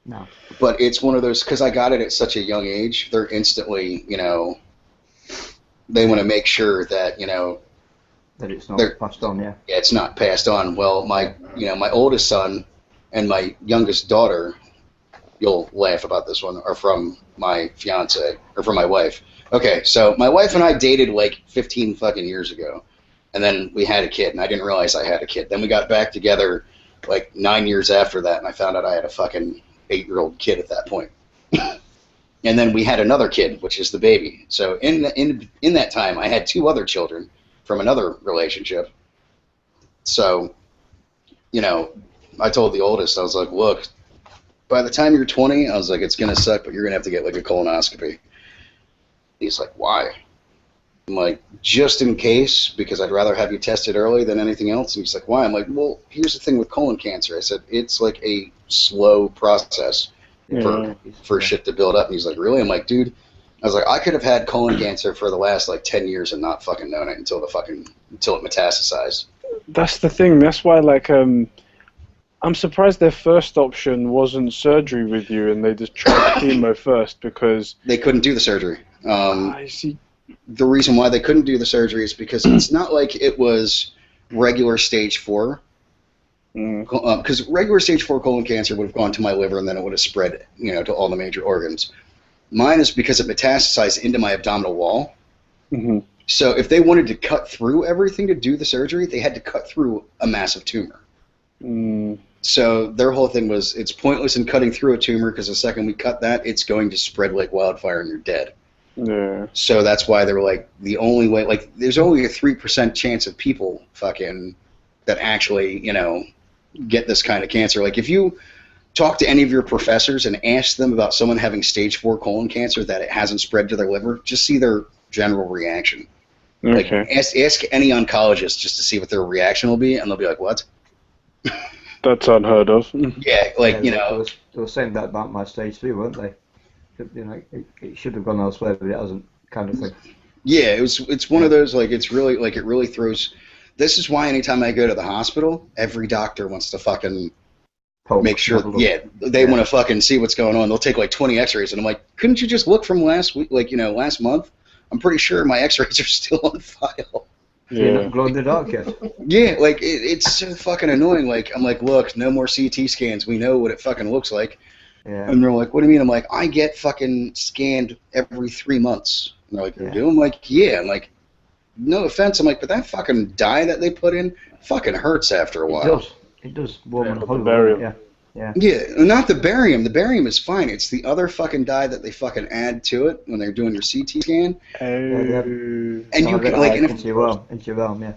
No. But it's one of those, because I got it at such a young age, they're instantly, they want to make sure that, that it's not passed on, yeah. Yeah, it's not passed on. Well, my oldest son and my youngest daughter, you'll laugh about this one, are from my fiance, or from my wife. Okay, so my wife and I dated like 15 fucking years ago, and then we had a kid, and I didn't realize I had a kid. Then we got back together like 9 years after that, and I found out I had a fucking 8-year-old kid at that point. And then we had another kid, which is the baby. So in that time, I had 2 other children from another relationship. So, I told the oldest, I was like, look, by the time you're 20, I was like, it's going to suck, but you're going to have to get like a colonoscopy. He's like, why? I'm like, just in case, because I'd rather have you tested early than anything else. And he's like, why? I'm like, well, here's the thing with colon cancer. I said, it's like a slow process for shit to build up. And he's like, really? I'm like, dude, I was like, I could have had colon cancer for the last like 10 years and not fucking known it until it metastasized. That's the thing. That's why, like, I'm surprised their first option wasn't surgery with you, and they just tried chemo first because they couldn't do the surgery. I see. The reason why they couldn't do the surgery is because it's not like it was regular stage 4. Because regular stage 4 colon cancer would have gone to my liver and then it would have spread, to all the major organs. Mine is because it metastasized into my abdominal wall. Mm-hmm. So if they wanted to cut through everything to do the surgery, they had to cut through a massive tumor. So their whole thing was, it's pointless in cutting through a tumor because the second we cut that, it's going to spread like wildfire and you're dead. Yeah. So that's why they were like, the only way, like, there's only a 3% chance of people fucking that actually, get this kind of cancer. Like, if you talk to any of your professors and ask them about someone having stage 4 colon cancer that it hasn't spread to their liver, just see their general reaction. Okay. Like, ask any oncologist just to see what their reaction will be, and they'll be like, what? That's unheard of. Yeah, like, They were saying that about my stage 3, weren't they? It should have gone elsewhere, but it hasn't, kind of thing. Yeah, it's one of those, like, it's really, like, it really throws... This is why anytime I go to the hospital, every doctor wants to fucking make sure... They want to fucking see what's going on. They'll take, like, 20 x-rays, and I'm like, couldn't you just look from last week, like, last month? I'm pretty sure my x-rays are still on file. Yeah. You're not glow in the dark yet. Yeah, like, it's so fucking annoying. Like, I'm like, look, no more CT scans. We know what it fucking looks like. Yeah. And they're like, what do you mean? I'm like, I get fucking scanned every 3 months. And they're like, you do? I'm like, yeah. I'm like, no offense. I'm like, but that fucking dye that they put in fucking hurts after a while. It does warm the barium. Yeah. Yeah, not the barium. The barium is fine. It's the other fucking dye that they fucking add to it when they're doing your CT scan. And you can, like, into your realm, yeah.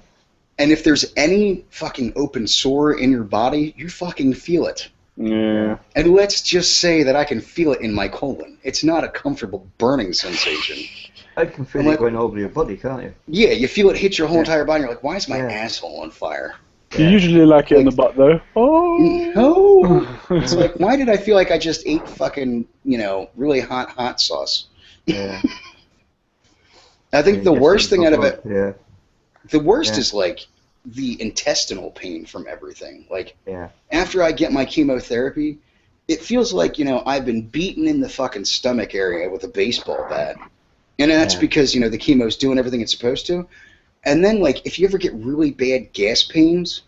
And if there's any fucking open sore in your body, you fucking feel it. Yeah. And let's just say that I can feel it in my colon. It's not a comfortable burning sensation. I can feel it going over your body, can't you? Yeah, you feel it hit your whole entire body. You're like, why is my asshole on fire? You usually like it in the butt, though. Oh. No. It's like, why did I feel like I just ate fucking, really hot sauce? Yeah. I think the worst thing out of it, yeah. the worst is, like, the intestinal pain from everything. Like, yeah. After I get my chemotherapy, it feels like, I've been beaten in the fucking stomach area with a baseball bat. And that's because, the chemo's doing everything it's supposed to. And then, like, if you ever get really bad gas pains,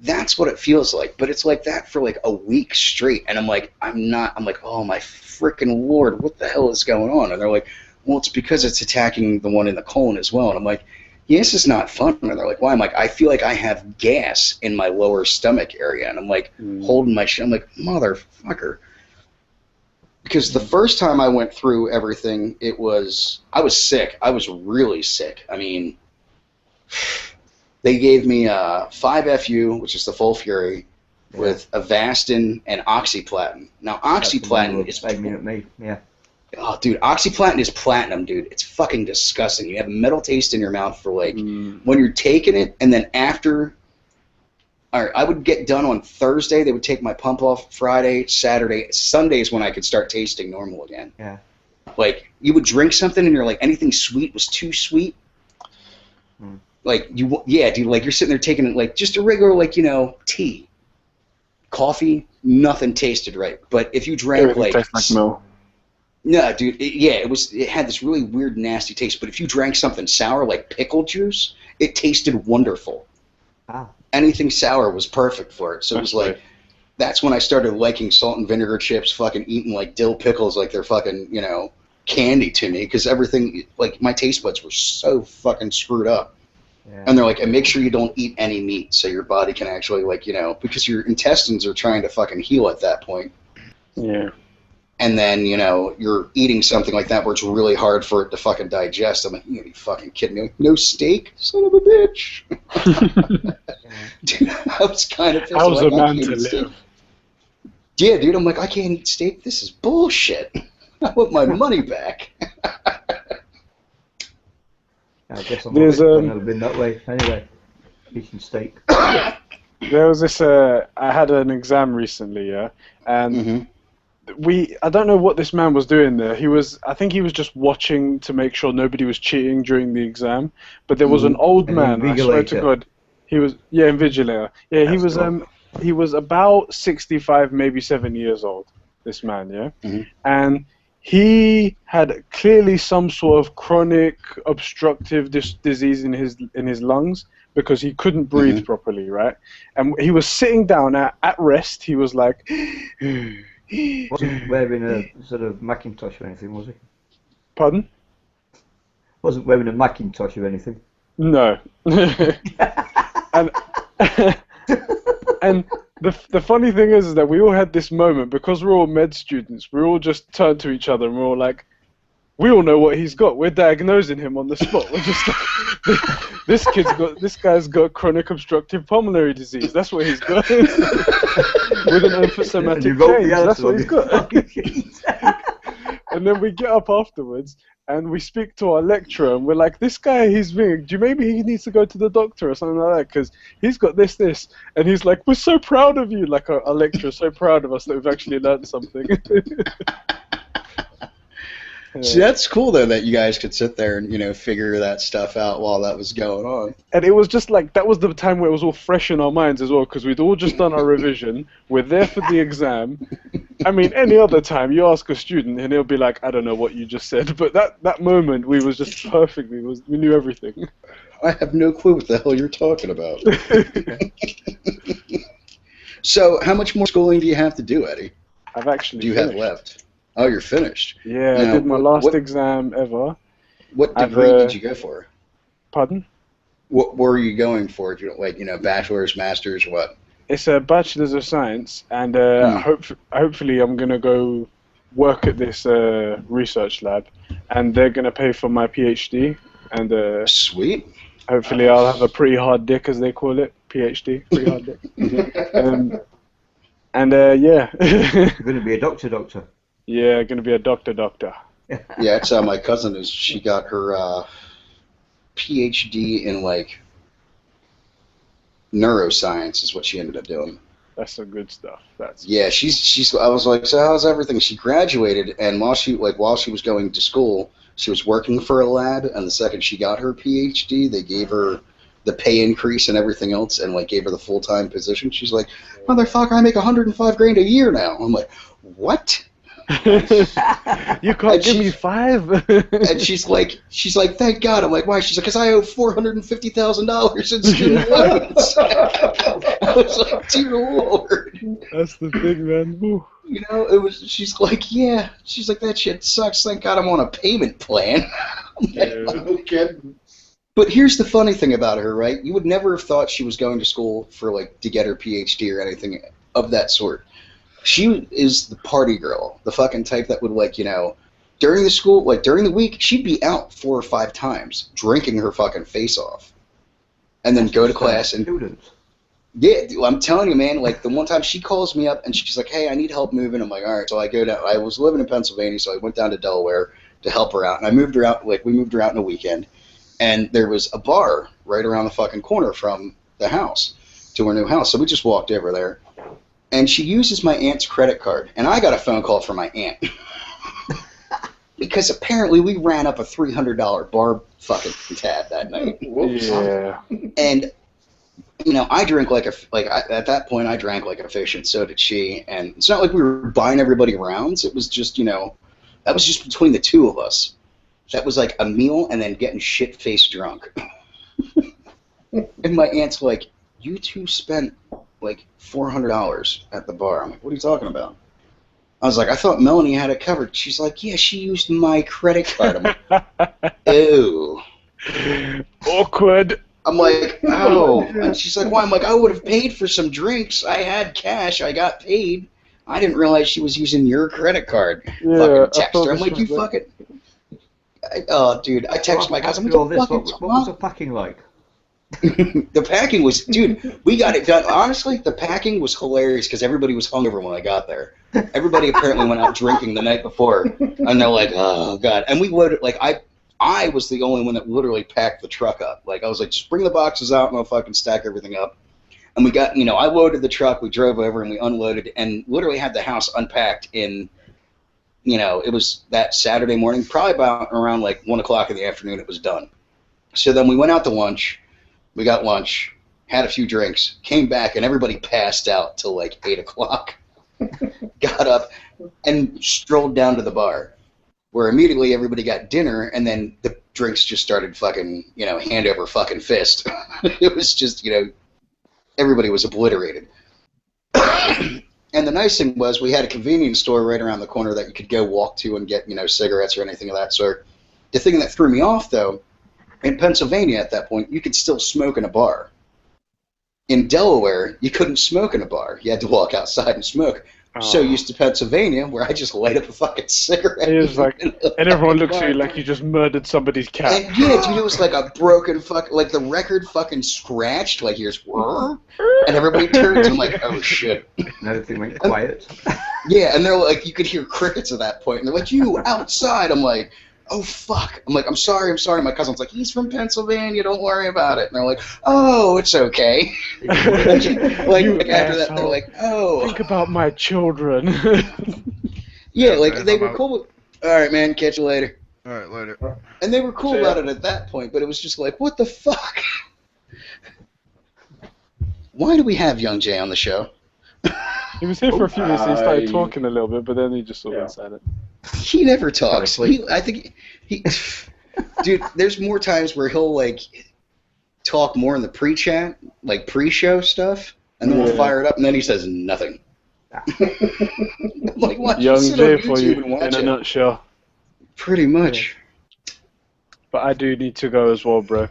that's what it feels like. But it's like that for, like, a week straight. And I'm like, oh, my freaking Lord, what the hell is going on? And they're like, well, it's because it's attacking the one in the colon as well. And I'm like, yeah, this is not fun. And they're like, why? I'm like, I feel like I have gas in my lower stomach area. And I'm like, holding my shit. I'm like, motherfucker. Because the first time I went through everything, I was sick. I was really sick. I mean, they gave me 5-FU, which is the full fury, with Avastin and Oxyplatin. Now, Oxyplatin is... Oh, dude, Oxyplatin is platinum, dude. It's fucking disgusting. You have a metal taste in your mouth for, like, when you're taking it, and then after... All right, I would get done on Thursday. They would take my pump off Friday, Saturday. Sundays when I could start tasting normal again. Yeah. Like, you would drink something and you're like, anything sweet was too sweet. Like, dude, like, you're sitting there taking it, like, just a regular, like, tea. Coffee, nothing tasted right. But if you drank Everything tastes like milk. no, dude, it had this really weird, nasty taste. But if you drank something sour like pickle juice, it tasted wonderful. Ah. Anything sour was perfect for it. So it was like, that's when I started liking salt and vinegar chips, fucking eating like dill pickles like they're fucking, you know, candy to me, because everything, like, my taste buds were so fucking screwed up. Yeah. And they're like, and make sure you don't eat any meat so your body can actually, like, you know, because your intestines are trying to fucking heal at that point. Yeah. And then, you know, you're eating something like that where it's really hard for it to fucking digest. I'm like, you gotta be fucking kidding me. Like, no steak? Son of a bitch. Dude, I was kind of pissed. How's a man to live? Yeah, dude, I'm like, I can't eat steak. This is bullshit. I want my money back. I guess I've never been that way. Anyway, eating steak. There was this, I had an exam recently, yeah, and I don't know what this man was doing there. I think he was just watching to make sure nobody was cheating during the exam, but there was an old man, I swear to God, invigilator. Yeah, he was about 65, maybe 7 years old, this man, yeah? And he had clearly some sort of chronic obstructive disease in his lungs because he couldn't breathe properly, right? And he was sitting down at rest. He was like... Wasn't wearing a sort of Macintosh or anything, was he? Pardon? Wasn't wearing a Macintosh or anything? No. And the funny thing is that we all had this moment, because we're all med students, we all just turned to each other and we're all like, we all know what he's got. We're diagnosing him on the spot. We're just like, this guy's got chronic obstructive pulmonary disease. That's what he's got. With an emphysematic change. That's what he's got. And then we get up afterwards and we speak to our lecturer and we're like, this guy, maybe he needs to go to the doctor or something like that because he's got this. And he's like, we're so proud of you. Like our lecturer's so proud of us that we've actually learned something. See, that's cool though that you guys could sit there and, you know, figure that stuff out while that was going on. And it was just like, that was the time where it was all fresh in our minds as well, because we'd all just done our revision. We're there for the exam. I mean, any other time you ask a student and he'll be like, I don't know what you just said, but that moment we was just perfect. We knew everything. I have no clue what the hell you're talking about. So, how much more schooling do you have to do, Eddie? I've actually. Do you have left? Oh, you're finished. Yeah, now, I did my last exam ever. What degree did you go for? Pardon? What were you going for? Bachelor's, master's, what? It's a Bachelor's of Science, and hopefully I'm gonna go work at this research lab, and they're gonna pay for my PhD. And sweet. Hopefully I'll have a pretty hard dick, as they call it, PhD, pretty hard dick. Yeah. You're gonna be a doctor. Yeah, gonna be a doctor. Yeah, that's how my cousin is. She got her PhD in like neuroscience is what she ended up doing. That's some good stuff. She's. I was like, so how's everything? She graduated, and while she was going to school, she was working for a lab. And the second she got her PhD, they gave her the pay increase and everything else, and like gave her the full-time position. She's like, motherfucker, I make $105,000 a year now. I'm like, what? You can't give me $5. And she's like, thank God. I'm like, why? She's like, because I owe $450,000 in student loans. I was like, dear Lord. That's the thing, man. Woo. You know, she's like, yeah. She's like, that shit sucks. Thank God I'm on a payment plan. No kidding. But here's the funny thing about her, right? You would never have thought she was going to school for to get her PhD or anything of that sort. She is the party girl, the fucking type that would during the week, she'd be out 4 or 5 times drinking her fucking face off, and then go to class and. Students. Yeah, I'm telling you, man. Like the one time she calls me up and she's like, "Hey, I need help moving." I'm like, "All right." So I go down. I was living in Pennsylvania, so I went down to Delaware to help her out, and I moved her out. We moved her out in a weekend, and there was a bar right around the fucking corner from the house to her new house. So we just walked over there. And she uses my aunt's credit card. And I got a phone call from my aunt. Because apparently we ran up a $300 bar fucking tab that night. Yeah. And you know, I drink like at that point I drank like a fish, and so did she. And it's not like we were buying everybody rounds. It was just, you know, that was just between the two of us. That was like a meal and then getting shit-faced drunk. And my aunt's like, "You two spent like $400 at the bar." I'm like, "What are you talking about?" I was like, "I thought Melanie had it covered." She's like, "Yeah, she used my credit card." I'm like, "Ew." Awkward. I'm like, "Oh." And she's like, "Why?" I'm like, "I would have paid for some drinks. I had cash. I got paid. I didn't realize she was using your credit card." Yeah, Fucking text her. I'm like, "You fucking..." Oh, dude, I text my cousin. After all this, what was the packing like? The packing was, dude, we got it done. Honestly, the packing was hilarious because everybody was hungover when I got there. Everybody apparently went out drinking the night before, and they're like, "Oh god!" And we loaded, like, I was the only one that literally packed the truck up. Like, I was like, "Just bring the boxes out and I'll fucking stack everything up." And we got, you know, I loaded the truck, we drove over, and we unloaded, and literally had the house unpacked in, you know, it was that Saturday morning, probably about around like 1 o'clock in the afternoon. It was done. So then we went out to lunch. We got lunch, had a few drinks, came back, and everybody passed out till like 8 o'clock. Got up and strolled down to the bar, where immediately everybody got dinner, and then the drinks just started fucking, you know, hand over fucking fist. It was just, you know, everybody was obliterated. And the nice thing was we had a convenience store right around the corner that you could go walk to and get, you know, cigarettes or anything of that sort. The thing that threw me off, though, in Pennsylvania at that point, you could still smoke in a bar. In Delaware, you couldn't smoke in a bar. You had to walk outside and smoke. So used to Pennsylvania, where I just light up a fucking cigarette. It was like, and everyone looks at you like you just murdered somebody's cat. And yeah, dude, it was like a broken like the record fucking scratched, like here's, and everybody turns and I'm like, oh shit. And everything went quiet. Yeah, and they're like, you could hear crickets at that point, and they're like, "You outside?" I'm like, "Oh fuck!" I'm like, I'm sorry." My cousin's like, "He's from Pennsylvania. Don't worry about it." And they're like, "Oh, it's okay." like after that, they're like, "Oh." Think about my children. Yeah, like they were cool. All right, man. Catch you later. All right, later. And they were cool about it at that point, but it was just like, what the fuck? Why do we have Young Jay on the show? He was here for a few minutes and he started talking a little bit, but then he just sort of silent. He never talks. I think he dude, there's more times where he'll like talk more in the pre-chat, like pre-show stuff, and then we'll fire it up, and then he says nothing. Like, what? Young Jay for you in a nutshell. Pretty much. But I do need to go as well, bro.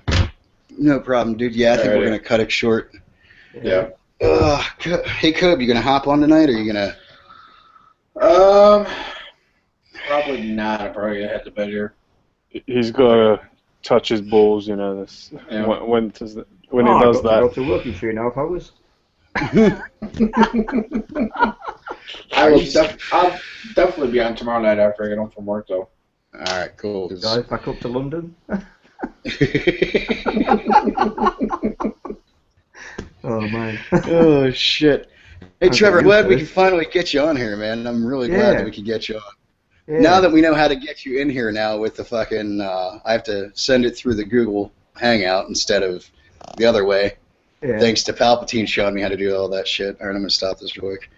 No problem, dude. Yeah, I think we're gonna cut it short. Yeah. Hey, Cobb, you gonna hop on tonight, or you gonna? Probably not. I'm probably gonna head to bed here. He's gotta touch his balls, you know. This when he does that. I've got to work in 3.5 hours. I'll definitely be on tomorrow night after I get home from work, though. All right, cool. Guys, back up to London. Oh man. Oh shit. Hey Trevor, I'm glad we can finally get you on here, man. I'm really glad that we can get you on. Yeah. Now that we know how to get you in here now with the fucking, I have to send it through the Google Hangout instead of the other way. Yeah. Thanks to Palpatine showing me how to do all that shit. All right, I'm gonna stop this real quick.